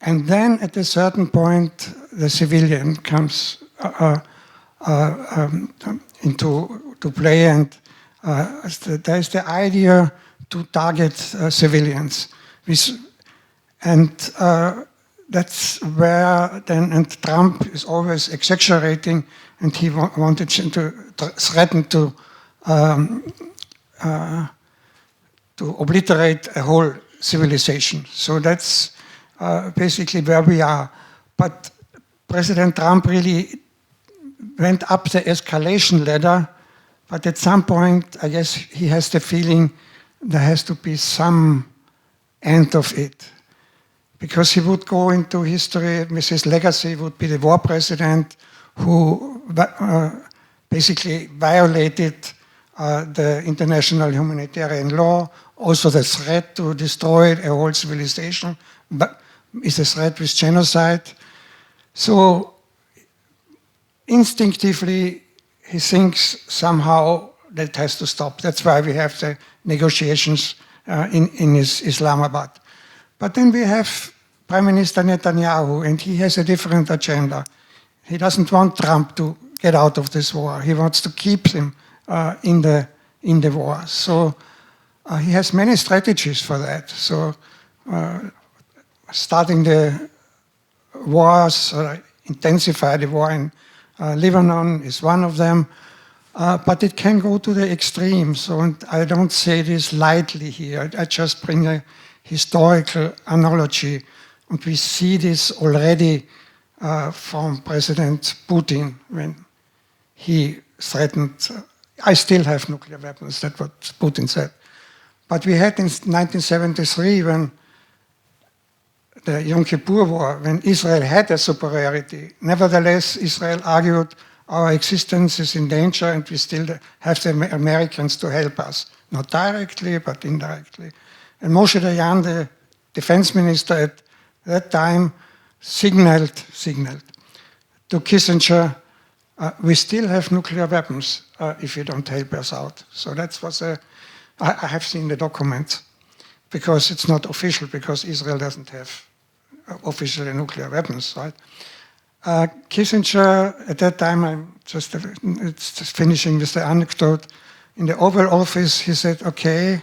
And then at a certain point, the civilian comes into play. And there is the idea to target civilians. That's where then, and Trump is always exaggerating, and he wanted to threaten to obliterate a whole civilization. So that's basically where we are. But President Trump really went up the escalation ladder, but at some point, I guess he has the feeling there has to be some end of it. Because he would go into history with his legacy, would be the war president who basically violated the international humanitarian law, also the threat to destroy a whole civilization, but is a threat with genocide. So instinctively, he thinks somehow that has to stop. That's why we have the negotiations in Islamabad. But then we have Prime Minister Netanyahu, and he has a different agenda. He doesn't want Trump to get out of this war. He wants to keep him in the war. So he has many strategies for that. So starting the wars, intensify the war in Lebanon is one of them. But it can go to the extremes. So, and I don't say this lightly here. I just bring a historical analogy. And we see this already from President Putin when he threatened, I still have nuclear weapons, that's what Putin said. But we had in 1973 when the Yom Kippur War, when Israel had a superiority. Nevertheless, Israel argued our existence is in danger and we still have the Americans to help us. Not directly, but indirectly. And Moshe Dayan, the defense minister at that time, signaled to Kissinger, we still have nuclear weapons if you don't help us out. So that was I have seen the documents, because it's not official, because Israel doesn't have officially nuclear weapons, right? Kissinger, at that time, I'm just finishing with the anecdote, in the Oval Office, he said, okay,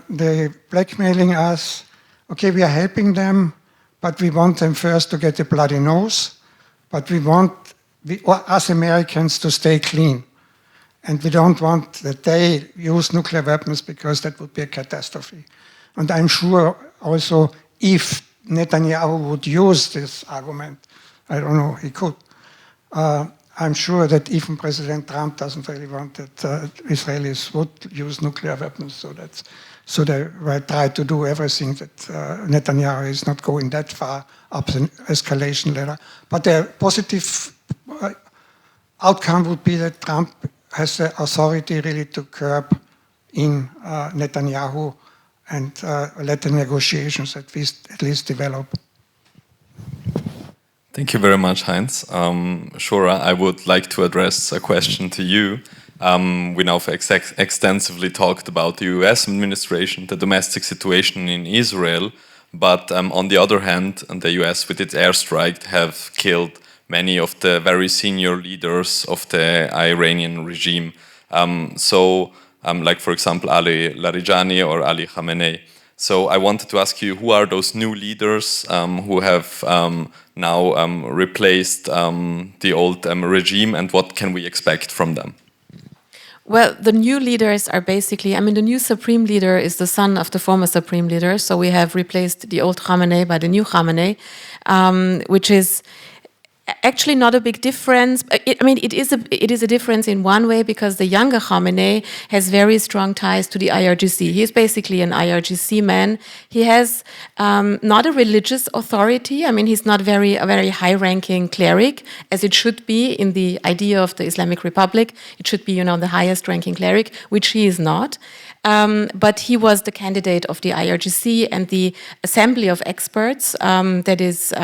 they're blackmailing us, okay, we are helping them, but we want them first to get a bloody nose, but we want us Americans to stay clean. And we don't want that they use nuclear weapons because that would be a catastrophe. And I'm sure also if Netanyahu would use this argument, I don't know, he could, I'm sure that even President Trump doesn't really want that Israelis would use nuclear weapons. So they will try to do everything that Netanyahu is not going that far up the escalation ladder. But the positive outcome would be that Trump has the authority really to curb in Netanyahu and let the negotiations at least develop. Thank you very much, Heinz. Shora, I would like to address a question to you. We now extensively talked about the US administration, the domestic situation in Israel, but on the other hand, the US with its airstrike have killed many of the very senior leaders of the Iranian regime. Like for example, Ali Larijani or Ali Khamenei. So I wanted to ask you, who are those new leaders who have now replaced the old regime, and what can we expect from them? Well, the new leaders are basically, the new supreme leader is the son of the former supreme leader. So we have replaced the old Khamenei by the new Khamenei, which is actually not a big difference. It is a difference in one way, because the younger Khamenei has very strong ties to the IRGC. He is basically an IRGC man. He has not a religious authority. He's not a very high-ranking cleric, as it should be in the idea of the Islamic Republic. It should be, the highest-ranking cleric, which he is not. But he was the candidate of the IRGC, and the assembly of experts that is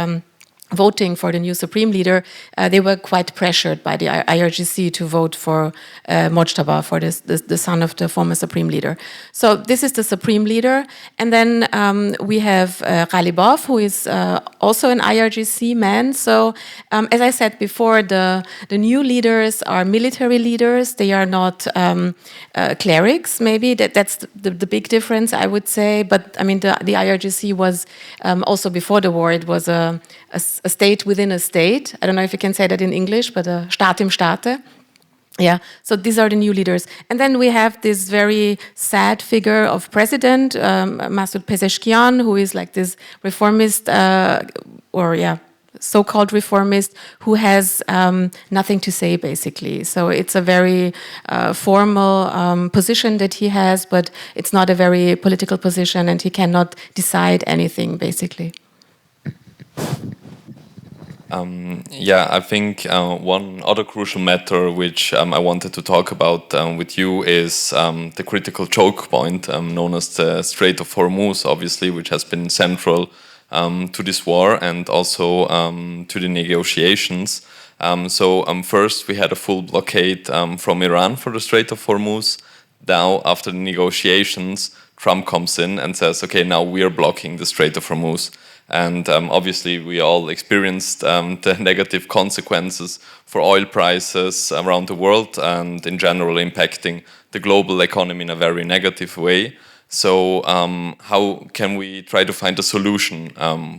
voting for the new supreme leader, they were quite pressured by the IRGC to vote for Mojtaba, for the son of the former supreme leader. So this is the supreme leader. And then we have Ghalibov, who is also an IRGC man. So as I said before, the new leaders are military leaders. They are not clerics, maybe. That's the big difference, I would say. But the IRGC was also before the war, it was a state within a state. I don't know if you can say that in English, but a Staat im Staate. Yeah, so these are the new leaders. And then we have this very sad figure of President Masoud Pezeshkian, who is like this reformist, so-called reformist who has nothing to say, basically. So it's a very formal position that he has, but it's not a very political position, and he cannot decide anything, basically. Yeah, I think one other crucial matter which I wanted to talk about with you is the critical choke point known as the Strait of Hormuz, obviously, which has been central to this war and also to the negotiations. First, we had a full blockade from Iran for the Strait of Hormuz. Now, after the negotiations, Trump comes in and says, okay, now we are blocking the Strait of Hormuz. And obviously, we all experienced the negative consequences for oil prices around the world and in general impacting the global economy in a very negative way. So how can we try to find a solution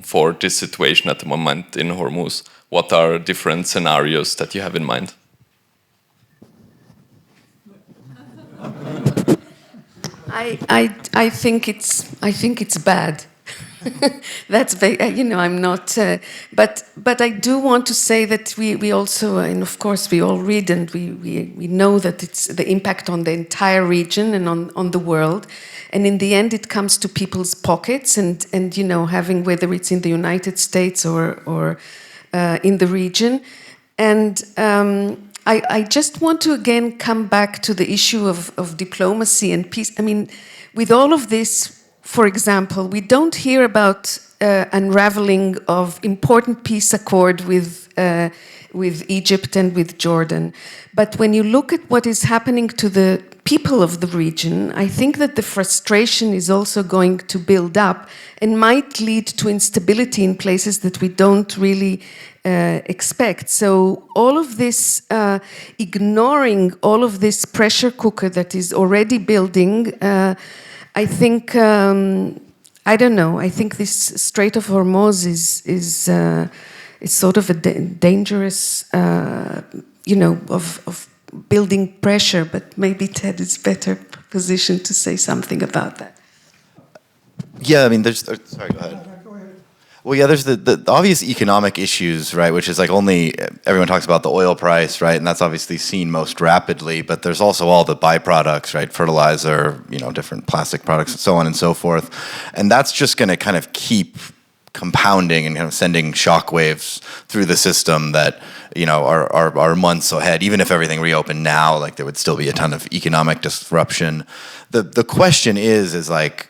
for this situation at the moment in Hormuz? What are different scenarios that you have in mind? I think it's bad. That's I'm not, but I do want to say that we also, and of course we all read and we know that it's the impact on the entire region and on the world, and in the end it comes to people's pockets and having, whether it's in the United States or in the region, and I just want to again come back to the issue of diplomacy and peace. I mean, with all of this. For example, we don't hear about unraveling of important peace accord with Egypt and with Jordan. But when you look at what is happening to the people of the region, I think that the frustration is also going to build up and might lead to instability in places that we don't really expect. So all of this, ignoring all of this pressure cooker that is already building, I think, I don't know, I think this Strait of Hormuz is sort of a dangerous, of building pressure, but maybe Ted is better positioned to say something about that. Yeah, I mean, sorry, go ahead. Well, yeah, there's the obvious economic issues, right, which is like everyone talks about the oil price, right, and that's obviously seen most rapidly, but there's also all the byproducts, right, fertilizer, different plastic products and so on and so forth, and that's just going to kind of keep compounding and kind of sending shockwaves through the system that, are months ahead. Even if everything reopened now, like there would still be a ton of economic disruption. The question is like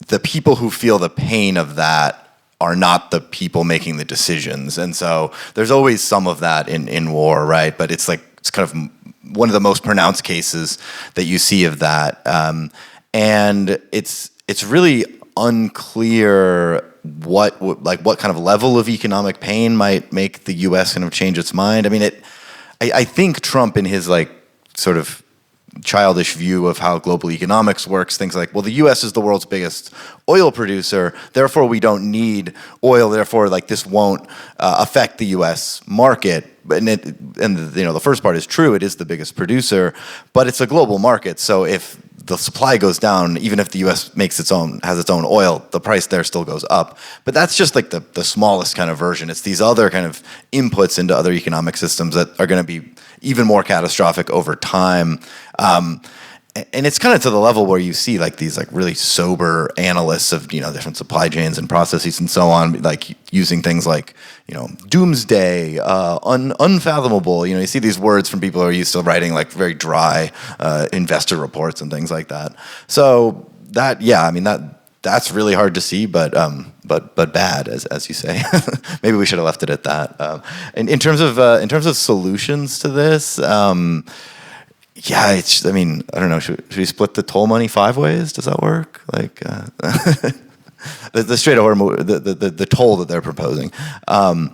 the people who feel the pain of that are not the people making the decisions. And so there's always some of that in war, right? But it's kind of one of the most pronounced cases that you see of that. And it's really unclear what kind of level of economic pain might make the US kind of change its mind. I mean, I think Trump in his sort of childish view of how global economics works, things like, well, the US is the world's biggest oil producer, therefore we don't need oil, therefore this won't affect the US market. And the first part is true, it is the biggest producer, but it's a global market, so if the supply goes down, even if the US has its own oil, the price there still goes up. But that's just the smallest kind of version. It's these other kind of inputs into other economic systems that are going to be even more catastrophic over time. And it's kind of to the level where you see these really sober analysts of different supply chains and processes and so on, using things like doomsday, unfathomable. You see these words from people who are used to writing very dry investor reports and things like that. So that, yeah, I mean that's really hard to see, but bad, as you say. Maybe we should have left it at that. And in terms of solutions to this. Yeah, I don't know. Should we split the toll money 5 ways? Does that work? The Strait of Hormuz, the toll that they're proposing. I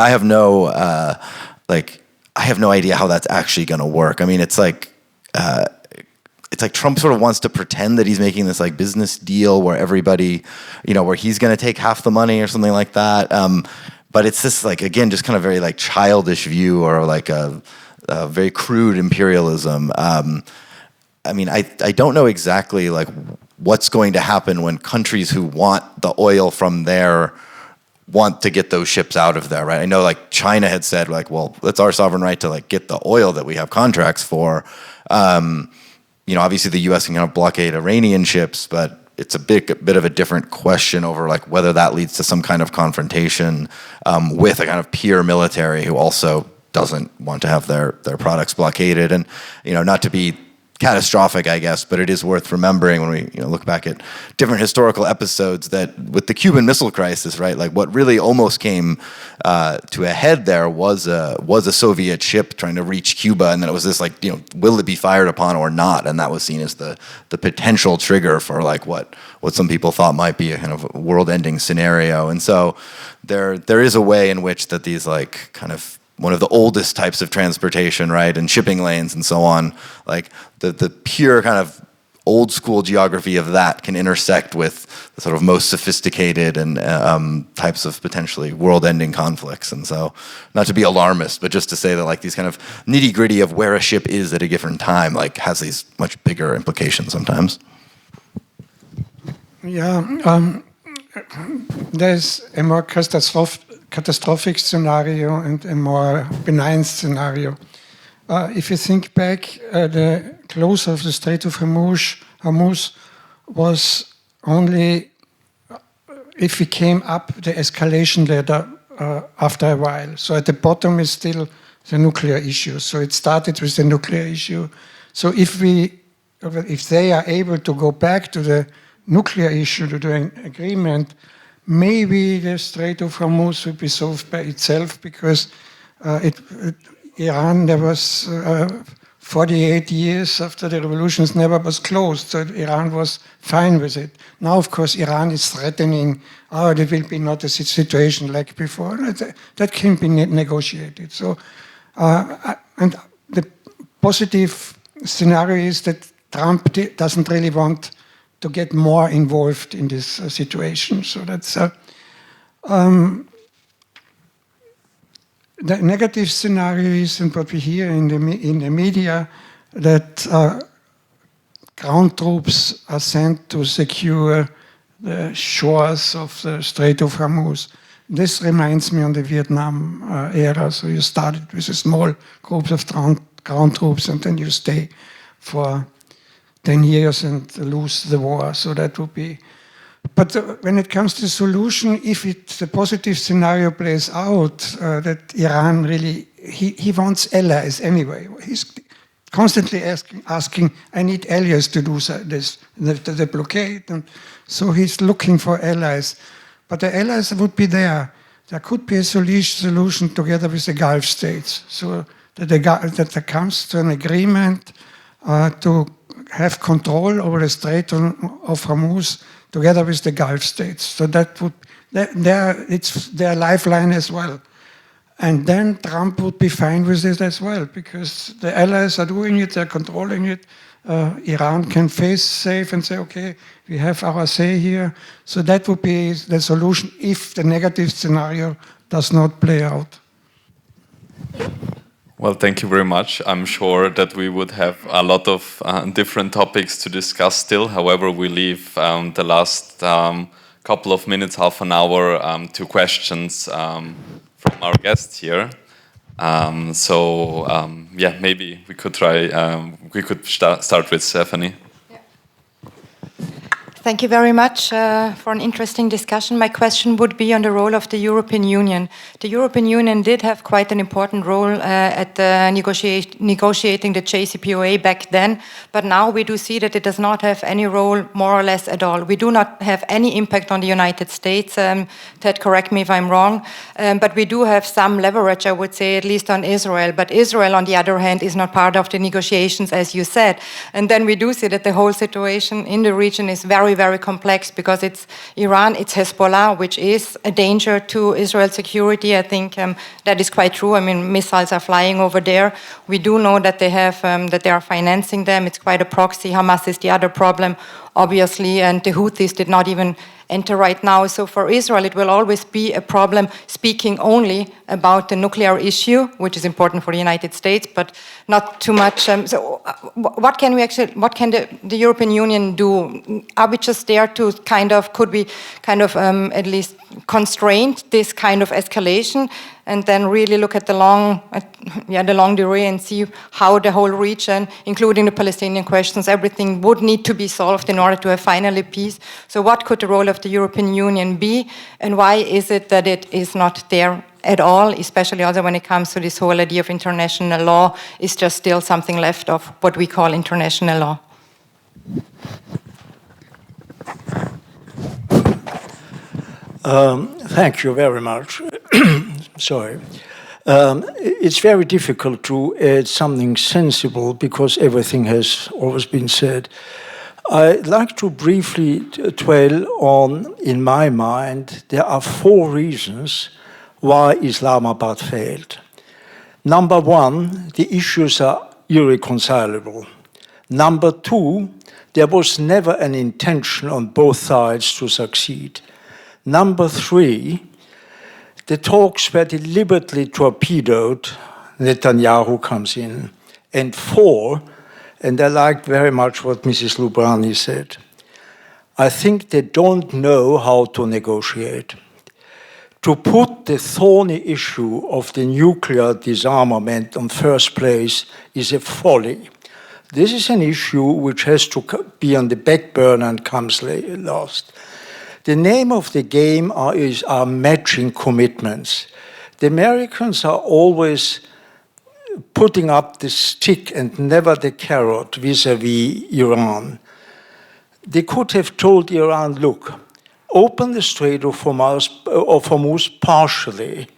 have no idea how that's actually going to work. I mean, it's like Trump sort of wants to pretend that he's making this business deal where everybody, where he's going to take half the money or something like that. But it's this again, just kind of very childish view or a very crude imperialism. I mean, I don't know exactly what's going to happen when countries who want the oil from their want to get those ships out of there, right? I know like China had said like, well, it's our sovereign right to like get the oil that we have contracts for. Obviously the U.S. can kind of blockade Iranian ships, but it's a bit of a different question over like whether that leads to some kind of confrontation with a kind of peer military who also doesn't want to have their products blockaded. And not to be catastrophic, I guess, but it is worth remembering when we look back at different historical episodes that with the Cuban Missile Crisis, right, like what really almost came to a head there was a Soviet ship trying to reach Cuba, and then it was this like, will it be fired upon or not? And that was seen as the potential trigger for like what some people thought might be a kind of world-ending scenario. And so there is a way in which that these like kind of one of the oldest types of transportation, right, and shipping lanes and so on, like the pure kind of old school geography of that can intersect with the sort of most sophisticated and types of potentially world-ending conflicts. And so, not to be alarmist, but just to say that like these kind of nitty-gritty of where a ship is at a given time, like has these much bigger implications sometimes. Yeah, there's a more catastrophic scenario and a more benign scenario. If you think back, the closure of the Strait of Hormuz was only if we came up the escalation ladder after a while. So at the bottom is still the nuclear issue. So it started with the nuclear issue. So if they are able to go back to the nuclear issue, to the agreement, maybe the Strait of Hormuz will be solved by itself, because Iran, there was 48 years after the revolutions, never was closed, so Iran was fine with it. Now, of course, Iran is threatening, there will be not a situation like before. That can be negotiated. So, and the positive scenario is that Trump doesn't really want to get more involved in this situation. So that's the negative scenario is, and what we hear in the media, that ground troops are sent to secure the shores of the Strait of Hormuz. This reminds me on the Vietnam era. So you started with a small group of ground troops, and then you stay for 10 years and lose the war. So that would be. But when it comes to the solution, if the positive scenario plays out, that Iran really, he wants allies anyway. He's constantly asking, I need allies to do this, the blockade. And so he's looking for allies. But the allies would be there. There could be a solution together with the Gulf states. So that there comes to an agreement to have control over the Strait of Hormuz together with the Gulf states. So that would, it's their lifeline as well. And then Trump would be fine with it as well, because the allies are doing it, they're controlling it. Iran can face safe and say, okay, we have our say here. So that would be the solution if the negative scenario does not play out. Well, thank you very much. I'm sure that we would have a lot of different topics to discuss still. However, we leave the last couple of minutes, half an hour, to questions from our guests here. Yeah, maybe we could try. We could start with Stephanie. Thank you very much for an interesting discussion. My question would be on the role of the European Union. The European Union did have quite an important role at negotiating the JCPOA back then, but now we do see that it does not have any role, more or less, at all. We do not have any impact on the United States. Ted, correct me if I'm wrong. But we do have some leverage, I would say, at least on Israel. But Israel, on the other hand, is not part of the negotiations, as you said. And then we do see that the whole situation in the region is very, very complex, because it's Iran, it's Hezbollah, which is a danger to Israel's security. I think that is quite true. I mean, missiles are flying over there. We do know that they have that they are financing them. It's quite a proxy. Hamas is the other problem, obviously, and the Houthis did not even enter right now. So for Israel, it will always be a problem speaking only about the nuclear issue, which is important for the United States, but not too much. What can the European Union do? Are we just there to could we at least constrain this kind of escalation, and then really look at the long durée and see how the whole region, including the Palestinian questions, everything would need to be solved in order to have finally peace? So what could the role of the European Union be, and why is it that it is not there at all, especially also when it comes to this whole idea of international law? Is just still something left of what we call international law? Thank you very much. Sorry. It's very difficult to add something sensible because everything has always been said. I'd like to briefly dwell on, in my mind, there are 4 reasons why Islamabad failed. Number 1, the issues are irreconcilable. Number 2, there was never an intention on both sides to succeed. Number 3, the talks were deliberately torpedoed. Netanyahu comes in. And 4, and I liked very much what Mrs. Lubrani said, I think they don't know how to negotiate. To put the thorny issue of the nuclear disarmament on first place is a folly. This is an issue which has to be on the back burner and comes last. The name of the game are matching commitments. The Americans are always putting up the stick and never the carrot vis-à-vis Iran. They could have told Iran, look, open the Strait of Hormuz partially,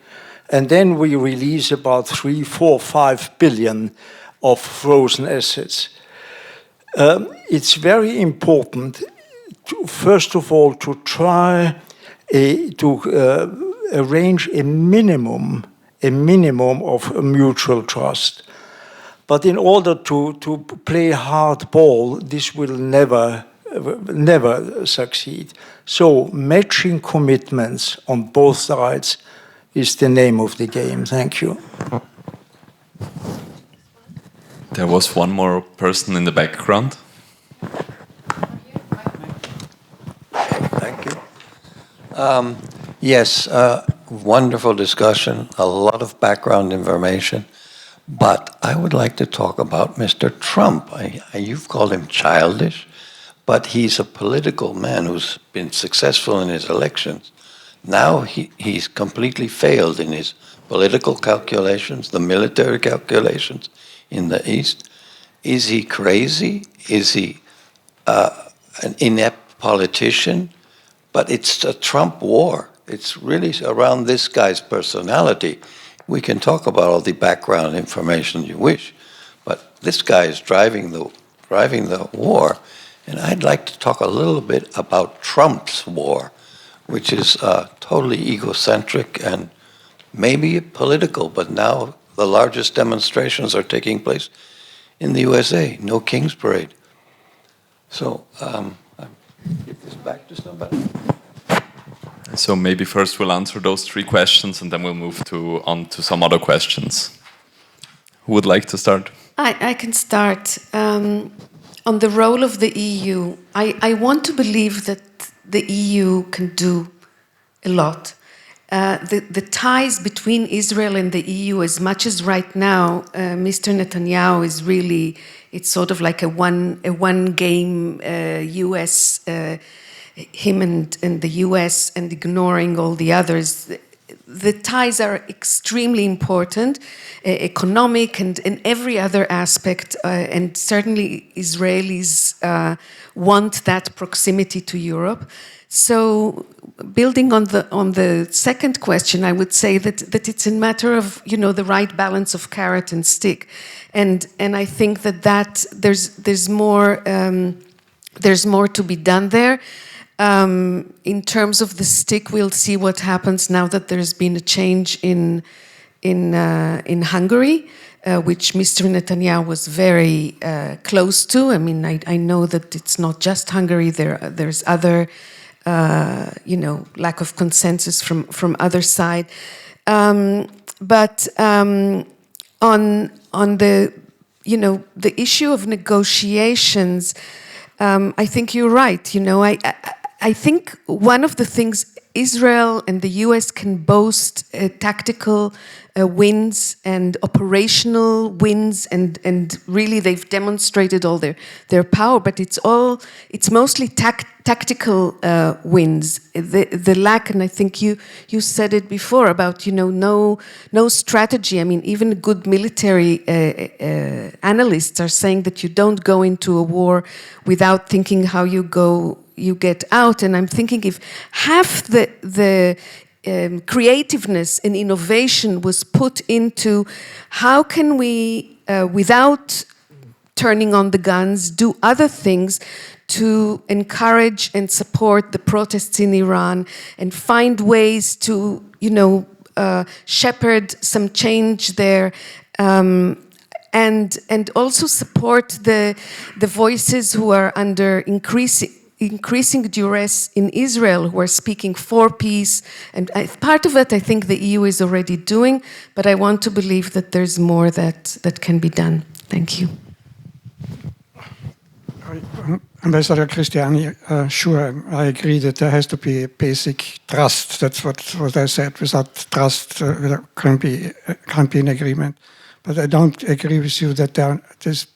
and then we release about 3, 4, 5 billion of frozen assets. It's very important, first of all, to try to arrange a minimum of mutual trust. But in order to play hardball, this will never succeed. So matching commitments on both sides is the name of the game. Thank you. There was one more person in the background. Thank you. Yes, wonderful discussion, a lot of background information, but I would like to talk about Mr. Trump. You've called him childish, but he's a political man who's been successful in his elections. Now he's completely failed in his political calculations, the military calculations in the East. Is he crazy? Is he an inept politician? But it's a Trump war. It's really around this guy's personality. We can talk about all the background information you wish, but this guy is driving the war. And I'd like to talk a little bit about Trump's war, which is totally egocentric and maybe political, but now the largest demonstrations are taking place in the USA, no King's Parade. So, give this back to somebody. So maybe first we'll answer those 3 questions and then we'll move on to some other questions. Who would like to start? I can start. On the role of the EU, I want to believe that the EU can do a lot. The ties between Israel and the EU, as much as right now, Mr. Netanyahu is really, it's sort of like a one game US, him and the US, and ignoring all the others. The ties are extremely important, economic and in every other aspect, and certainly Israelis want that proximity to Europe. So, building on the second question, I would say that it's a matter of the right balance of carrot and stick, and I think that there's more to be done there. In terms of the stick, we'll see what happens now that there's been a change in Hungary, which Mr. Netanyahu was very close to. I mean, I know that it's not just Hungary. There's other lack of consensus from other side. But on the the issue of negotiations, I think you're right. I think one of the things Israel and the US can boast tactical wins and operational wins, and really they've demonstrated all their power, but it's mostly tactical wins. The lack, and I think you said it before about no strategy. I mean, even good military analysts are saying that you don't go into a war without thinking how you get out. And I'm thinking if half the creativeness and innovation was put into how can we, without turning on the guns, do other things to encourage and support the protests in Iran and find ways to, shepherd some change there, and also support the voices who are under increasing duress in Israel, who are speaking for peace. And part of it, I think the EU is already doing, but I want to believe that there's more that can be done. Thank you. Ambassador Christiani, sure, I agree that there has to be a basic trust. That's what I said. Without trust, there can't be an agreement. But I don't agree with you that there's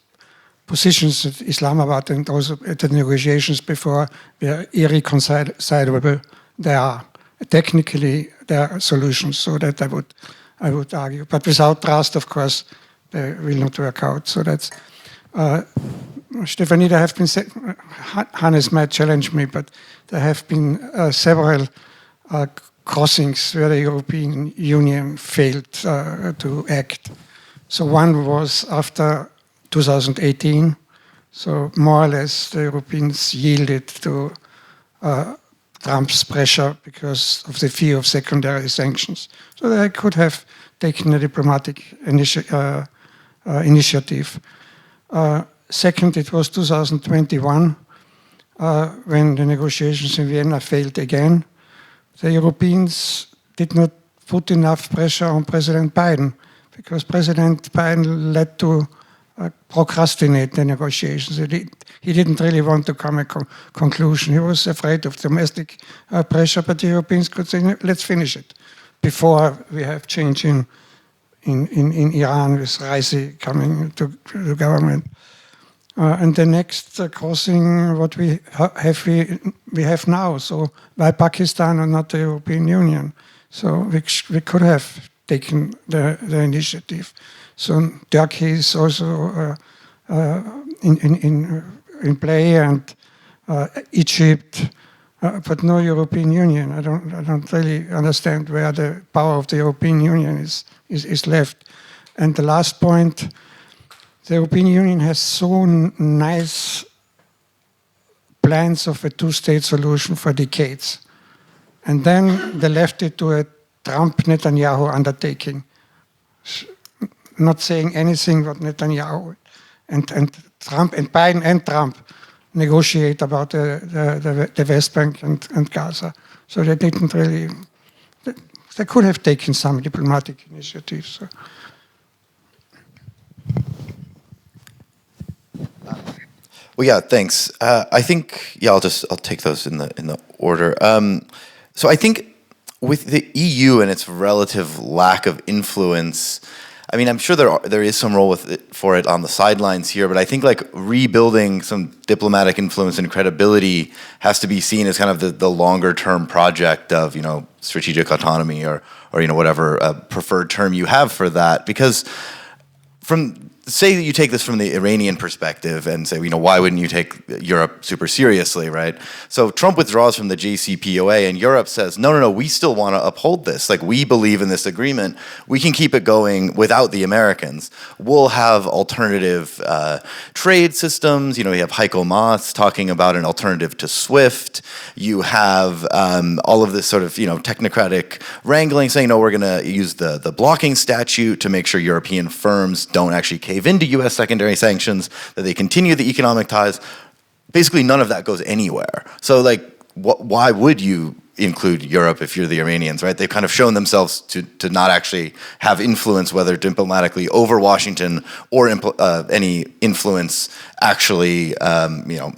positions at Islamabad and also at the negotiations before were irreconcilable. Technically there are solutions, so that I would argue. But without trust, of course, they will not work out. So that's Stephanie, there have been Hannes might challenge me, but there have been several crossings where the European Union failed to act. So one was after 2018, so more or less the Europeans yielded to Trump's pressure because of the fear of secondary sanctions. So they could have taken a diplomatic initiative. Second, it was 2021 when the negotiations in Vienna failed again. The Europeans did not put enough pressure on President Biden because President Biden led to procrastinate the negotiations. He didn't really want to come to a conclusion. He was afraid of domestic pressure, but the Europeans could say, let's finish it before we have change in Iran with Raisi coming to the government. And the next crossing, what we have now. So why Pakistan and not the European Union? So we could have taken the initiative. So Turkey is also in play, and Egypt, but no European Union. I don't really understand where the power of the European Union is left. And the last point, the European Union has so nice plans of a two-state solution for decades. And then they left it to a Trump-Netanyahu undertaking, not saying anything what Netanyahu and Trump and Biden and Trump negotiate about the West Bank and Gaza. So they didn't really, they could have taken some diplomatic initiatives. So. Well, yeah, thanks. I think, yeah, I'll take those in the order. So I think with the EU and its relative lack of influence, I mean, I'm sure there is some role for it on the sidelines here, but I think like rebuilding some diplomatic influence and credibility has to be seen as kind of the longer term project of, strategic autonomy or whatever preferred term you have for that. Because say that you take this from the Iranian perspective and say, why wouldn't you take Europe super seriously, right? So Trump withdraws from the JCPOA and Europe says, no, we still want to uphold this. Like, we believe in this agreement. We can keep it going without the Americans. We'll have alternative trade systems. You have Heiko Maas talking about an alternative to SWIFT. You have all of this sort of, technocratic wrangling saying, no, we're going to use the blocking statute to make sure European firms don't actually cave into U.S. secondary sanctions, that they continue the economic ties. Basically, none of that goes anywhere. So, why would you include Europe if you're the Iranians, right? They've kind of shown themselves to not actually have influence, whether diplomatically over Washington or any influence actually,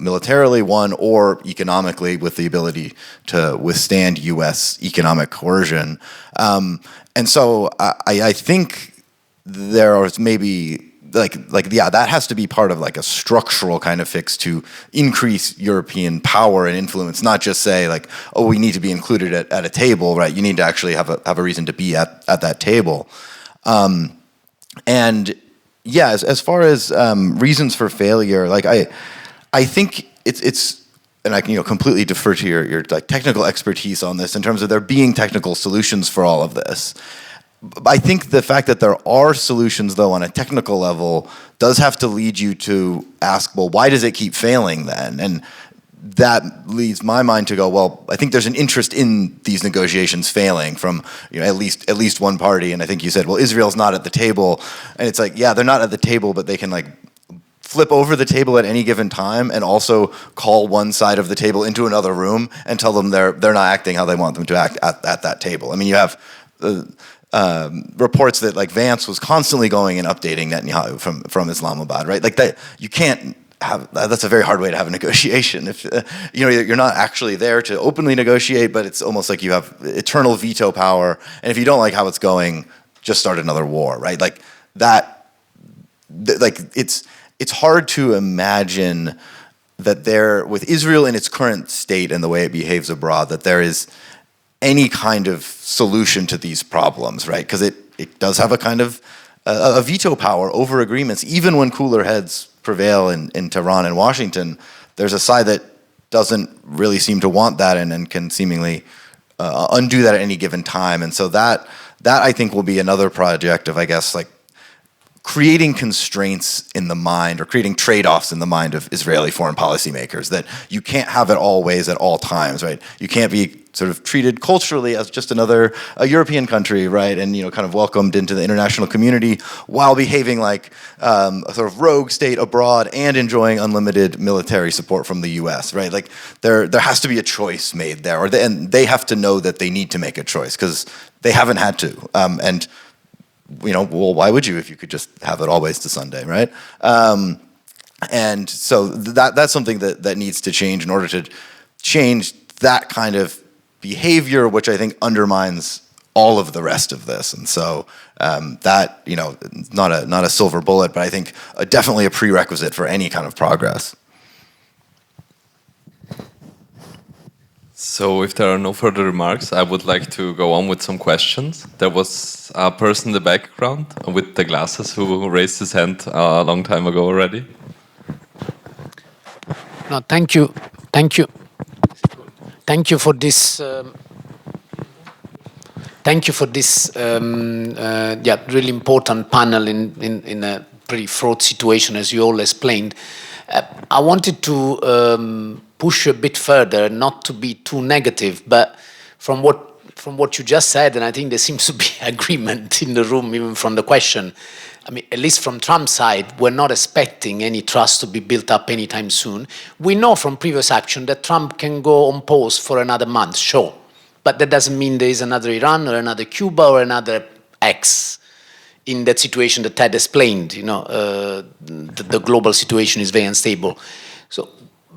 militarily, one, or economically with the ability to withstand U.S. economic coercion. And so I think there is maybe that has to be part of like a structural kind of fix to increase European power and influence, not just say like, oh, we need to be included at a table, right? You need to actually have a reason to be at that table. And yeah, as far as reasons for failure, like I think it's and I can completely defer to your like technical expertise on this in terms of there being technical solutions for all of this. I think the fact that there are solutions, though, on a technical level does have to lead you to ask, well, why does it keep failing then? And that leads my mind to go, well, I think there's an interest in these negotiations failing from at least one party. And I think you said, well, Israel's not at the table. And it's like, yeah, they're not at the table, but they can like flip over the table at any given time and also call one side of the table into another room and tell them they're not acting how they want them to act at that table. I mean, you have reports that like Vance was constantly going and updating Netanyahu from Islamabad, right? Like that, you can't have. That's a very hard way to have a negotiation. If you're not actually there to openly negotiate, but it's almost like you have eternal veto power. And if you don't like how it's going, just start another war, right? Like that. Like it's hard to imagine that there, with Israel in its current state and the way it behaves abroad, that there is any kind of solution to these problems, right? Because it does have a kind of a veto power over agreements. Even when cooler heads prevail in Tehran and Washington, there's a side that doesn't really seem to want that and can seemingly undo that at any given time. And so that I think will be another project of, I guess, like creating constraints in the mind or creating trade-offs in the mind of Israeli foreign policymakers, that you can't have it all ways at all times, right? You can't be sort of treated culturally as just a European country, right? And kind of welcomed into the international community while behaving like a sort of rogue state abroad and enjoying unlimited military support from the U.S., right? Like there has to be a choice made there, and they have to know that they need to make a choice because they haven't had to. Well, why would you if you could just have it always to Sunday, right? And so that's something that needs to change in order to change that kind of behavior, which I think undermines all of the rest of this. And so that, not a silver bullet, but I think definitely a prerequisite for any kind of progress. So if there are no further remarks, I would like to go on with some questions. There was a person in the background with the glasses who raised his hand a long time ago already. No, thank you. Thank you for this. Thank you for this. Really important panel in a pretty fraught situation, as you all explained. I wanted to push a bit further, not to be too negative, but from what you just said, and I think there seems to be agreement in the room, even from the question. I mean, at least from Trump's side, we're not expecting any trust to be built up anytime soon. We know from previous action that Trump can go on pause for another month, sure. But that doesn't mean there is another Iran or another Cuba or another X in that situation that Ted explained. The global situation is very unstable. So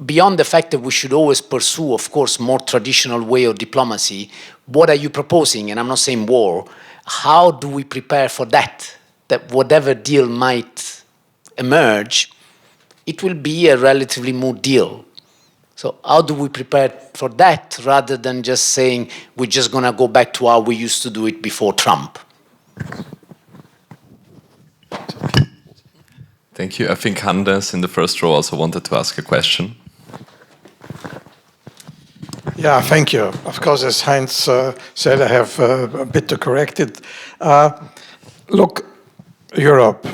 beyond the fact that we should always pursue, of course, more traditional way of diplomacy, what are you proposing? And I'm not saying war. How do we prepare for that? That whatever deal might emerge, it will be a relatively moot deal. So how do we prepare for that rather than just saying we're just going to go back to how we used to do it before Trump? Thank you. I think Hannes in the first row also wanted to ask a question. Yeah, thank you. Of course, as Heinz said, I have a bit to correct it. Look, Europe,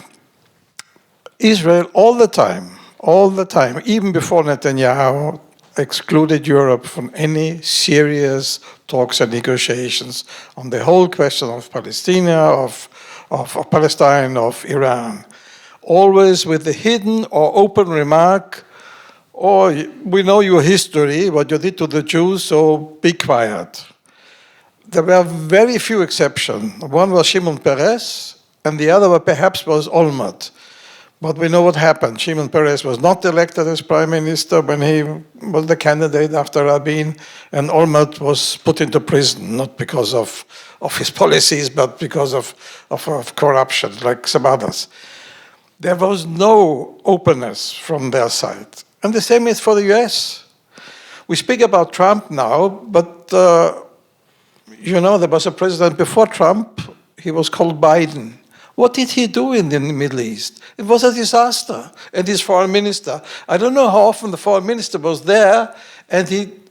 Israel, all the time, even before Netanyahu excluded Europe from any serious talks and negotiations on the whole question of Palestine, of Palestine, of Iran. Always with the hidden or open remark, or we know your history, what you did to the Jews, so be quiet. There were very few exceptions. One was Shimon Peres, and the other perhaps was Olmert. But we know what happened. Shimon Peres was not elected as prime minister when he was the candidate after Rabin, and Olmert was put into prison, not because of his policies, but because of corruption, like some others. There was no openness from their side. And the same is for the US. We speak about Trump now, but you know, there was a president before Trump, he was called Biden. What did he do in the Middle East? It was a disaster. And his foreign minister, I don't know how often the foreign minister was there, and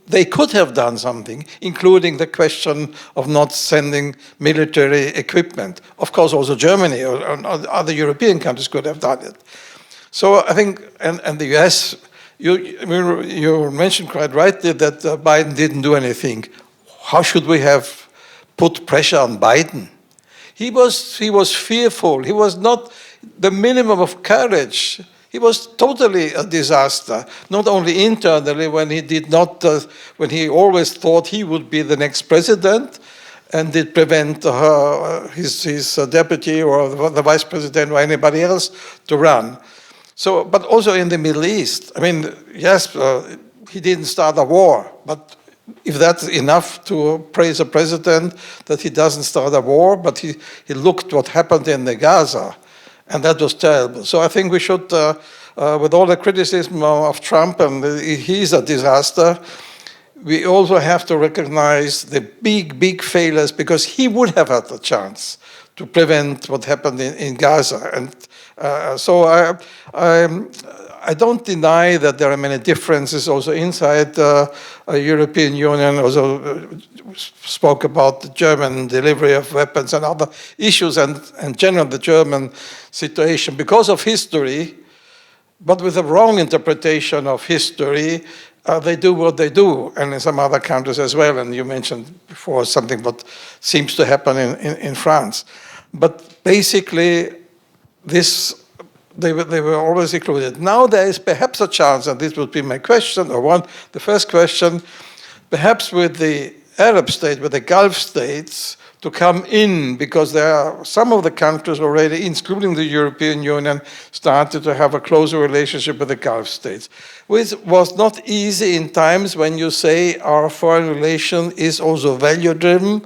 they could have done something, including the question of not sending military equipment. Of course, also Germany or other European countries could have done it. So I think, and the US, you mentioned quite rightly that Biden didn't do anything. How should we have put pressure on Biden? He was fearful. He was not the minimum of courage. He was totally a disaster, not only internally when he did not, when he always thought he would be the next president and did prevent his deputy or the vice president or anybody else to run. So, but also in the Middle East, I mean, yes, he didn't start a war, but if that's enough to praise a president that he doesn't start a war, but he looked what happened in the Gaza, and that was terrible. So I think we should, with all the criticism of Trump, and he's a disaster, we also have to recognize the big failures, because he would have had a chance to prevent what happened in Gaza. And so I don't deny that there are many differences also inside the European Union. Also spoke about the German delivery of weapons and other issues, and generally the German situation because of history, but with a wrong interpretation of history. They do what they do, and in some other countries as well. And you mentioned before something what seems to happen in France. But basically, they were always included. Now there is perhaps a chance, and this would be my question, the first question, perhaps with the Arab states, with the Gulf states, to come in, because there are some of the countries already, including the European Union, started to have a closer relationship with the Gulf states, which was not easy in times when you say our foreign relation is also value-driven.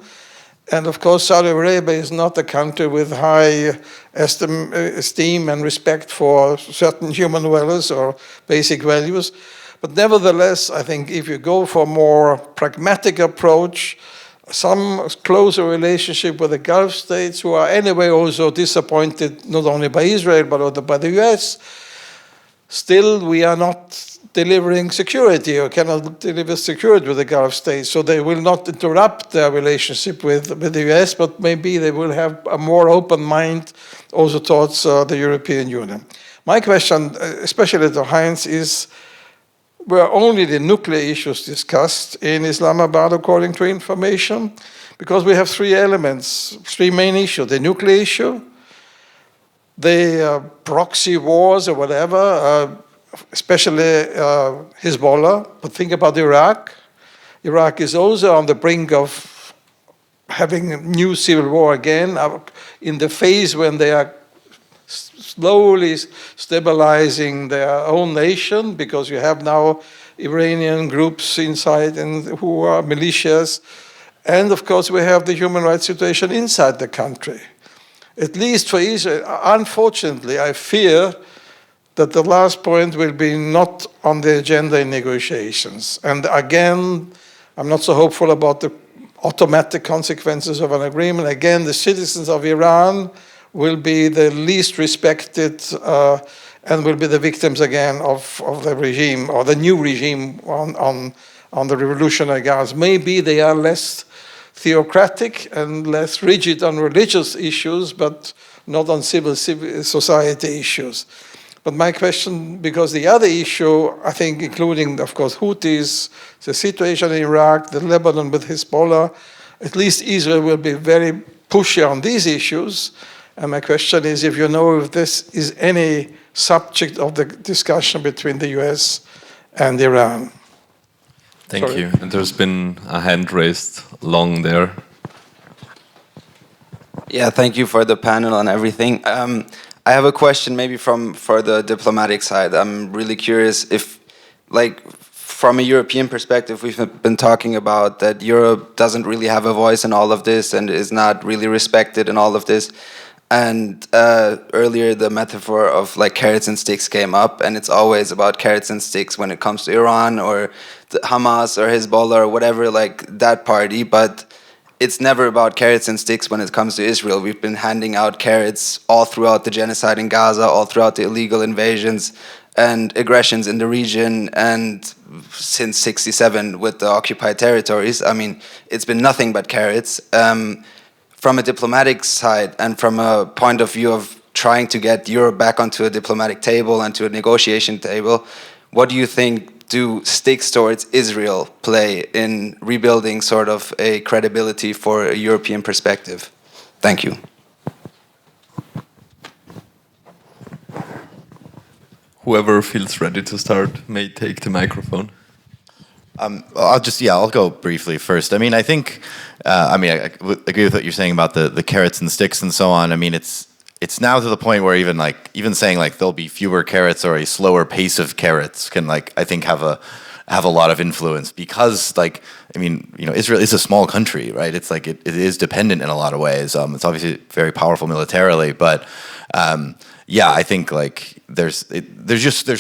And of course, Saudi Arabia is not a country with high esteem and respect for certain human values or basic values. But nevertheless, I think if you go for a more pragmatic approach, some closer relationship with the Gulf states, who are anyway also disappointed not only by Israel but also by the US, still we are not delivering security or cannot deliver security with the Gulf states. So they will not interrupt their relationship with the US, but maybe they will have a more open mind also towards the European Union. My question, especially to Heinz, is, were only the nuclear issues discussed in Islamabad according to information? Because we have three elements, three main issues: the nuclear issue, the proxy wars or whatever, especially Hezbollah. But think about Iraq. Iraq is also on the brink of having a new civil war again, in the phase when they are slowly stabilizing their own nation, because you have now Iranian groups inside and who are militias. And of course, we have the human rights situation inside the country. At least for Israel, unfortunately, I fear that the last point will be not on the agenda in negotiations. And again, I'm not so hopeful about the automatic consequences of an agreement. Again, the citizens of Iran will be the least respected and will be the victims again of the regime, or the new regime on the revolutionary guards. Maybe they are less theocratic and less rigid on religious issues, but not on civil society issues. But my question, because the other issue, I think, including, of course, Houthis, the situation in Iraq, the Lebanon with Hezbollah, at least Israel will be very pushy on these issues. And my question is, if you know if this is any subject of the discussion between the US and Iran. Thank you. And there's been a hand raised long there. Yeah, thank you for the panel and everything. I have a question maybe for the diplomatic side. I'm really curious if, like, from a European perspective, we've been talking about that Europe doesn't really have a voice in all of this and is not really respected in all of this. And earlier the metaphor of like carrots and sticks came up, and it's always about carrots and sticks when it comes to Iran or Hamas or Hezbollah or whatever, like that party, but it's never about carrots and sticks when it comes to Israel. We've been handing out carrots all throughout the genocide in Gaza, all throughout the illegal invasions and aggressions in the region, and since '67 with the occupied territories. I mean, it's been nothing but carrots. From a diplomatic side and from a point of view of trying to get Europe back onto a diplomatic table and to a negotiation table, what do you think do sticks towards Israel play in rebuilding sort of a credibility for a European perspective? Thank you. Whoever feels ready to start may take the microphone. I'll go briefly first. I mean, I think, I agree with what you're saying about the carrots and sticks and so on. I mean, it's now to the point where even saying like there'll be fewer carrots or a slower pace of carrots can I think have a lot of influence, because Israel is a small country, right? It's like it is dependent in a lot of ways. It's obviously very powerful militarily, but I think like there's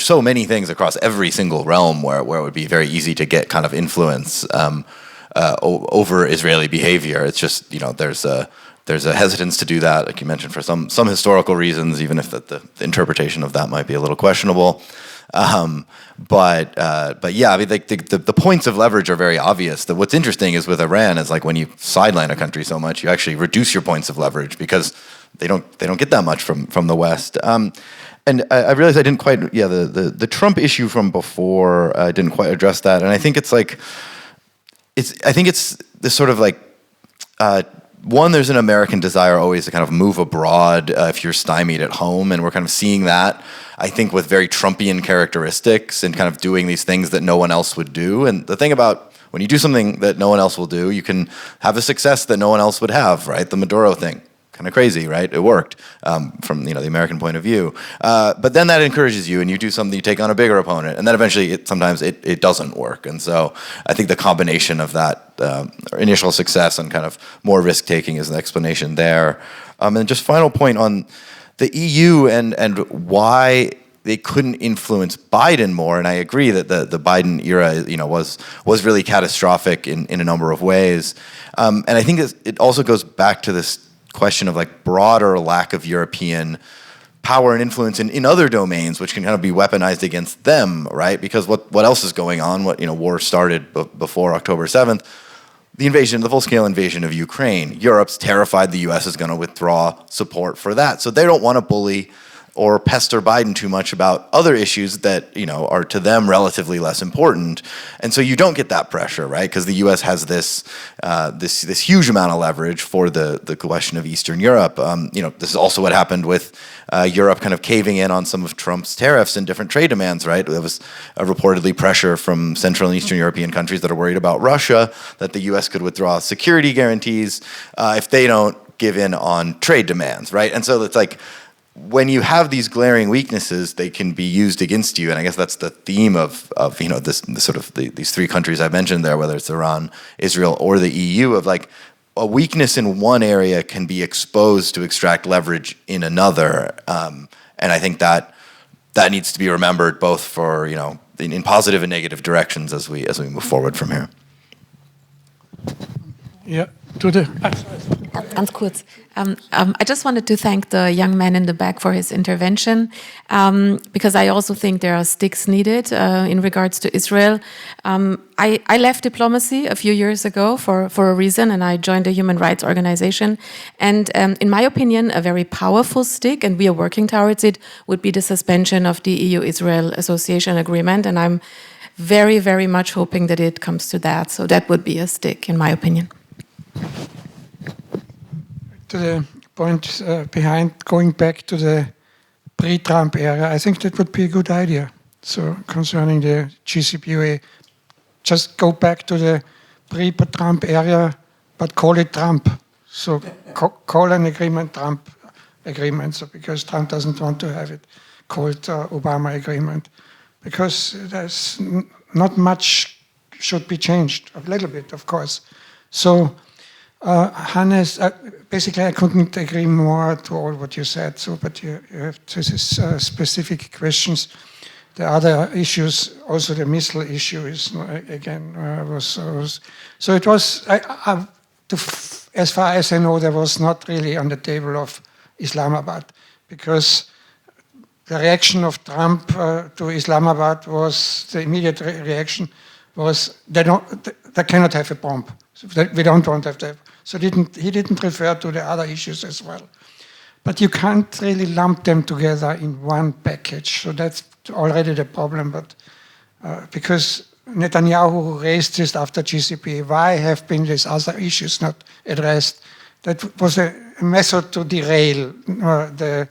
so many things across every single realm where it would be very easy to get kind of influence over Israeli behavior. It's just there's a hesitance to do that, like you mentioned, for some historical reasons, even if the interpretation of that might be a little questionable. But yeah, I mean, the points of leverage are very obvious. That what's interesting is with Iran is like when you sideline a country so much, you actually reduce your points of leverage because they don't get that much from the West. And I realized I didn't quite, the Trump issue from before, I didn't quite address that. And I think it's this sort of like, one, there's an American desire always to kind of move abroad if you're stymied at home. And we're kind of seeing that, I think, with very Trumpian characteristics and kind of doing these things that no one else would do. And the thing about when you do something that no one else will do, you can have a success that no one else would have, right? The Maduro thing. Kind of crazy, right? It worked from the American point of view, but then that encourages you, and you do something. You take on a bigger opponent, and then eventually, sometimes it doesn't work. And so, I think the combination of that initial success and kind of more risk taking is an explanation there. And just final point on the EU and why they couldn't influence Biden more. And I agree that the Biden era, was really catastrophic in a number of ways. And I think it also goes back to this question of like broader lack of European power and influence in other domains, which can kind of be weaponized against them, right? Because what else is going on? War started before October 7th. The full-scale invasion of Ukraine. Europe's terrified the U.S. is going to withdraw support for that. So they don't want to bully or pester Biden too much about other issues that, are to them relatively less important. And so you don't get that pressure, right? Because the U.S. has this huge amount of leverage for the question of Eastern Europe. This is also what happened with Europe kind of caving in on some of Trump's tariffs and different trade demands, right? There was reportedly pressure from Central and Eastern European countries that are worried about Russia, that the U.S. could withdraw security guarantees if they don't give in on trade demands, right? And so it's like, when you have these glaring weaknesses, they can be used against you, and I guess that's the theme of this sort of these three countries I mentioned there, whether it's Iran, Israel, or the EU, of like a weakness in one area can be exposed to extract leverage in another, and I think that needs to be remembered both for in positive and negative directions as we move forward from here. Yeah. Ganz kurz. I just wanted to thank the young man in the back for his intervention, because I also think there are sticks needed in regards to Israel. I left diplomacy a few years ago for a reason, and I joined a human rights organization. And in my opinion, a very powerful stick, and we are working towards it, would be the suspension of the EU-Israel Association Agreement. And I'm very, very much hoping that it comes to that. So that would be a stick, in my opinion. To the point behind going back to the pre-Trump era, I think that would be a good idea. So concerning the GCPOA, just go back to the pre-Trump era, but call it Trump. So call an agreement Trump agreement, so because Trump doesn't want to have it called Obama agreement, because there's not much should be changed, a little bit, of course. So Hannes, basically I couldn't agree more to all what you said, so, but you have specific questions. The other issues, also the missile issue is, again, so it was, as far as I know, there was not really on the table of Islamabad, because the reaction of Trump to Islamabad was, the immediate reaction was, they cannot have a bomb. We don't want to have that. So he didn't refer to the other issues as well. But you can't really lump them together in one package. So that's already the problem. But because Netanyahu raised this after GCP, why have been these other issues not addressed? That was a method to derail the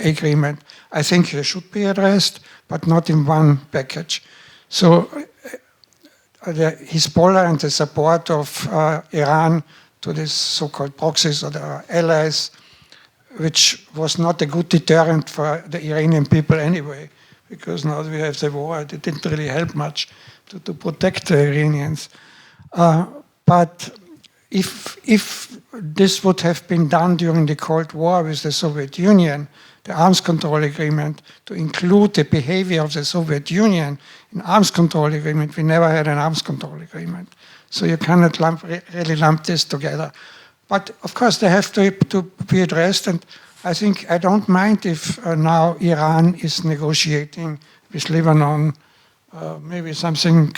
agreement. I think they should be addressed, but not in one package. So the Hezbollah and the support of Iran to these so-called proxies or the allies, which was not a good deterrent for the Iranian people anyway, because now we have the war, it didn't really help much to protect the Iranians. But if this would have been done during the Cold War with the Soviet Union, the arms control agreement, to include the behavior of the Soviet Union in arms control agreement, we never had an arms control agreement. So you cannot really lump this together. But of course they have to be addressed, and I think I don't mind if now Iran is negotiating with Lebanon, maybe something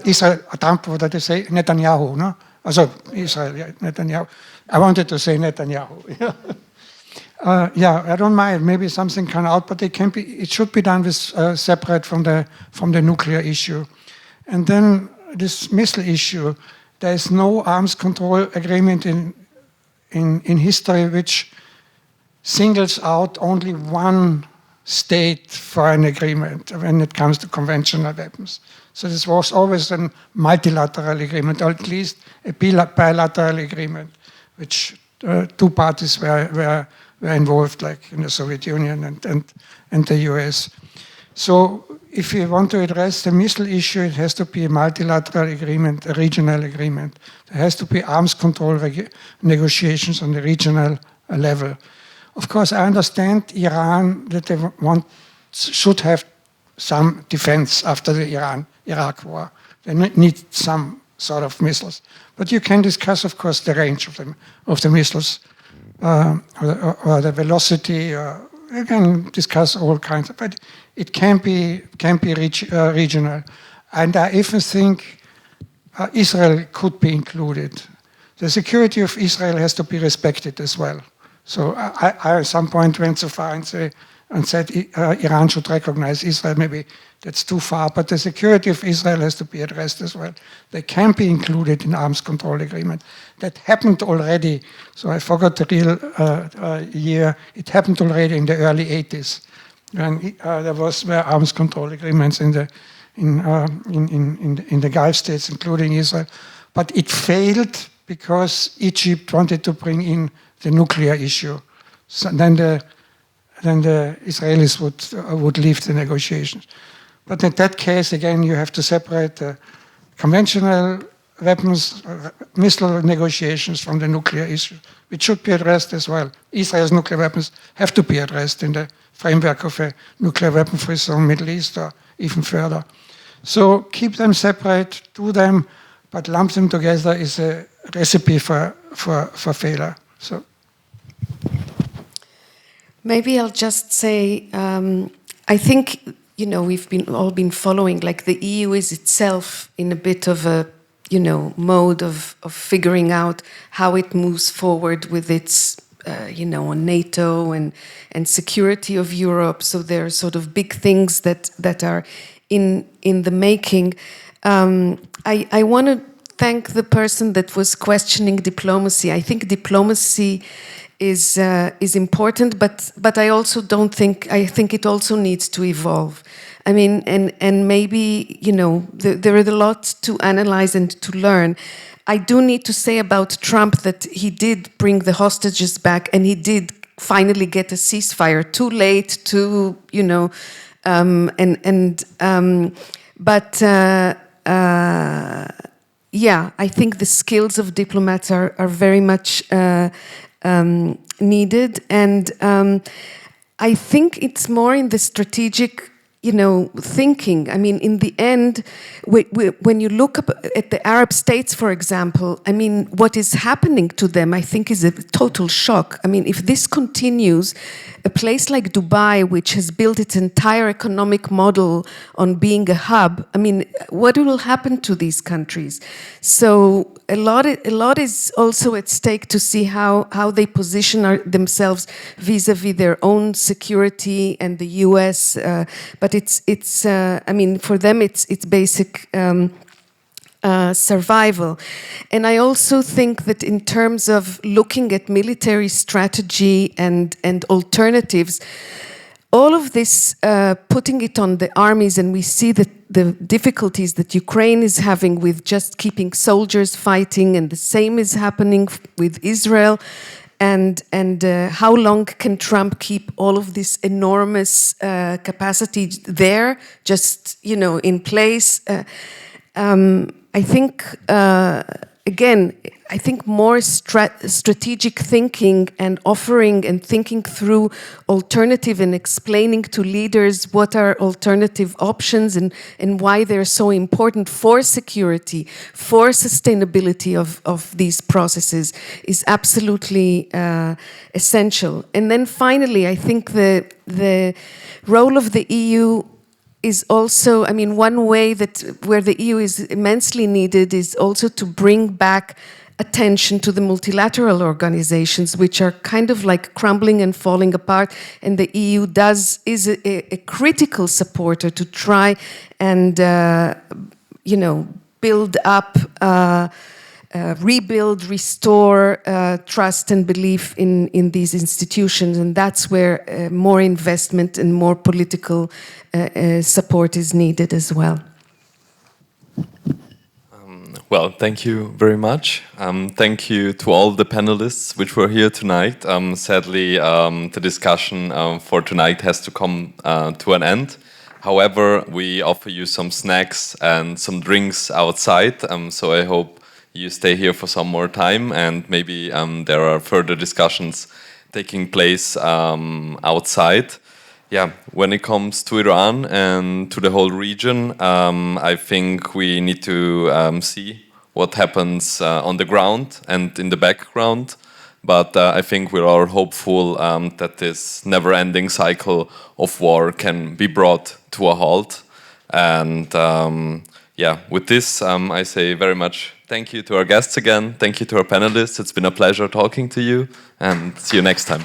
Israel, Trump, what did they say? Netanyahu, no? Also Israel, yeah, Netanyahu. I wanted to say Netanyahu. Yeah, I don't mind. Maybe something can out, but it should be done with separate from the nuclear issue. And then this missile issue, there is no arms control agreement in history which singles out only one state for an agreement when it comes to conventional weapons. So this was always a multilateral agreement, or at least a bilateral agreement, which two parties were involved, like in the Soviet Union and the US. So if you want to address the missile issue, it has to be a multilateral agreement, a regional agreement. There has to be arms control negotiations on the regional level. Of course, I understand Iran, that they should have some defense after the Iraq war. They need some sort of missiles. But you can discuss, of course, the range of the missiles, or the velocity, you can discuss all kinds of, but it can be regional. And I even think Israel could be included. The security of Israel has to be respected as well. So I at some point went so far and said Iran should recognize Israel. Maybe that's too far, but the security of Israel has to be addressed as well. They can be included in arms control agreement. That happened already. So I forgot the real year. It happened already in the early 80s, when there were arms control agreements in the Gulf states, including Israel. But it failed because Egypt wanted to bring in the nuclear issue. So then the Israelis would leave the negotiations. But in that case, again, you have to separate the conventional weapons, missile negotiations from the nuclear issue, which should be addressed as well. Israel's nuclear weapons have to be addressed in the framework of a nuclear weapon-free zone, Middle East, or even further. So keep them separate, do them, but lump them together is a recipe for failure. So. Maybe I'll just say, I think, we've all been following, like the EU is itself in a bit of a, mode of figuring out how it moves forward with its, on NATO and security of Europe. So there are sort of big things that are in the making. I want to thank the person that was questioning diplomacy. I think diplomacy is important, but I also don't think, I think it also needs to evolve. I mean, and maybe, you know, there are a lot to analyze and to learn. I do need to say about Trump that he did bring the hostages back, and he did finally get a ceasefire. Too late, too, you know, but yeah, I think the skills of diplomats are very much needed, and I think it's more in the strategic, you know, thinking. I mean, in the end, when you look up at the Arab states, for example, I mean, what is happening to them, I think, is a total shock. I mean, if this continues, a place like Dubai, which has built its entire economic model on being a hub, I mean, what will happen to these countries? So a lot is also at stake to see how they position themselves vis-a-vis their own security and the U.S. But it's I mean, for them it's basic survival. And I also think that in terms of looking at military strategy and alternatives, all of this, putting it on the armies, and we see that the difficulties that Ukraine is having with just keeping soldiers fighting, and the same is happening with Israel. And how long can Trump keep all of this enormous capacity there, just, you know, in place? I think, again, I think more strategic thinking and offering and thinking through alternative and explaining to leaders what are alternative options and why they're so important for security, for sustainability of these processes is absolutely essential. And then finally, I think the role of the EU is also, I mean, one way that where the EU is immensely needed is also to bring back attention to the multilateral organizations, which are kind of like crumbling and falling apart, and the EU is a critical supporter to try and you know, build up, rebuild, restore trust and belief in these institutions, and that's where more investment and more political support is needed as well. Well, thank you very much. Thank you to all the panelists which were here tonight. Sadly, the discussion for tonight has to come to an end. However, we offer you some snacks and some drinks outside, so I hope you stay here for some more time, and maybe there are further discussions taking place outside. Yeah, when it comes to Iran and to the whole region, I think we need to see what happens on the ground and in the background. But I think we're all hopeful that this never-ending cycle of war can be brought to a halt. And yeah, with this, I say very much thank you to our guests again. Thank you to our panelists. It's been a pleasure talking to you, and see you next time.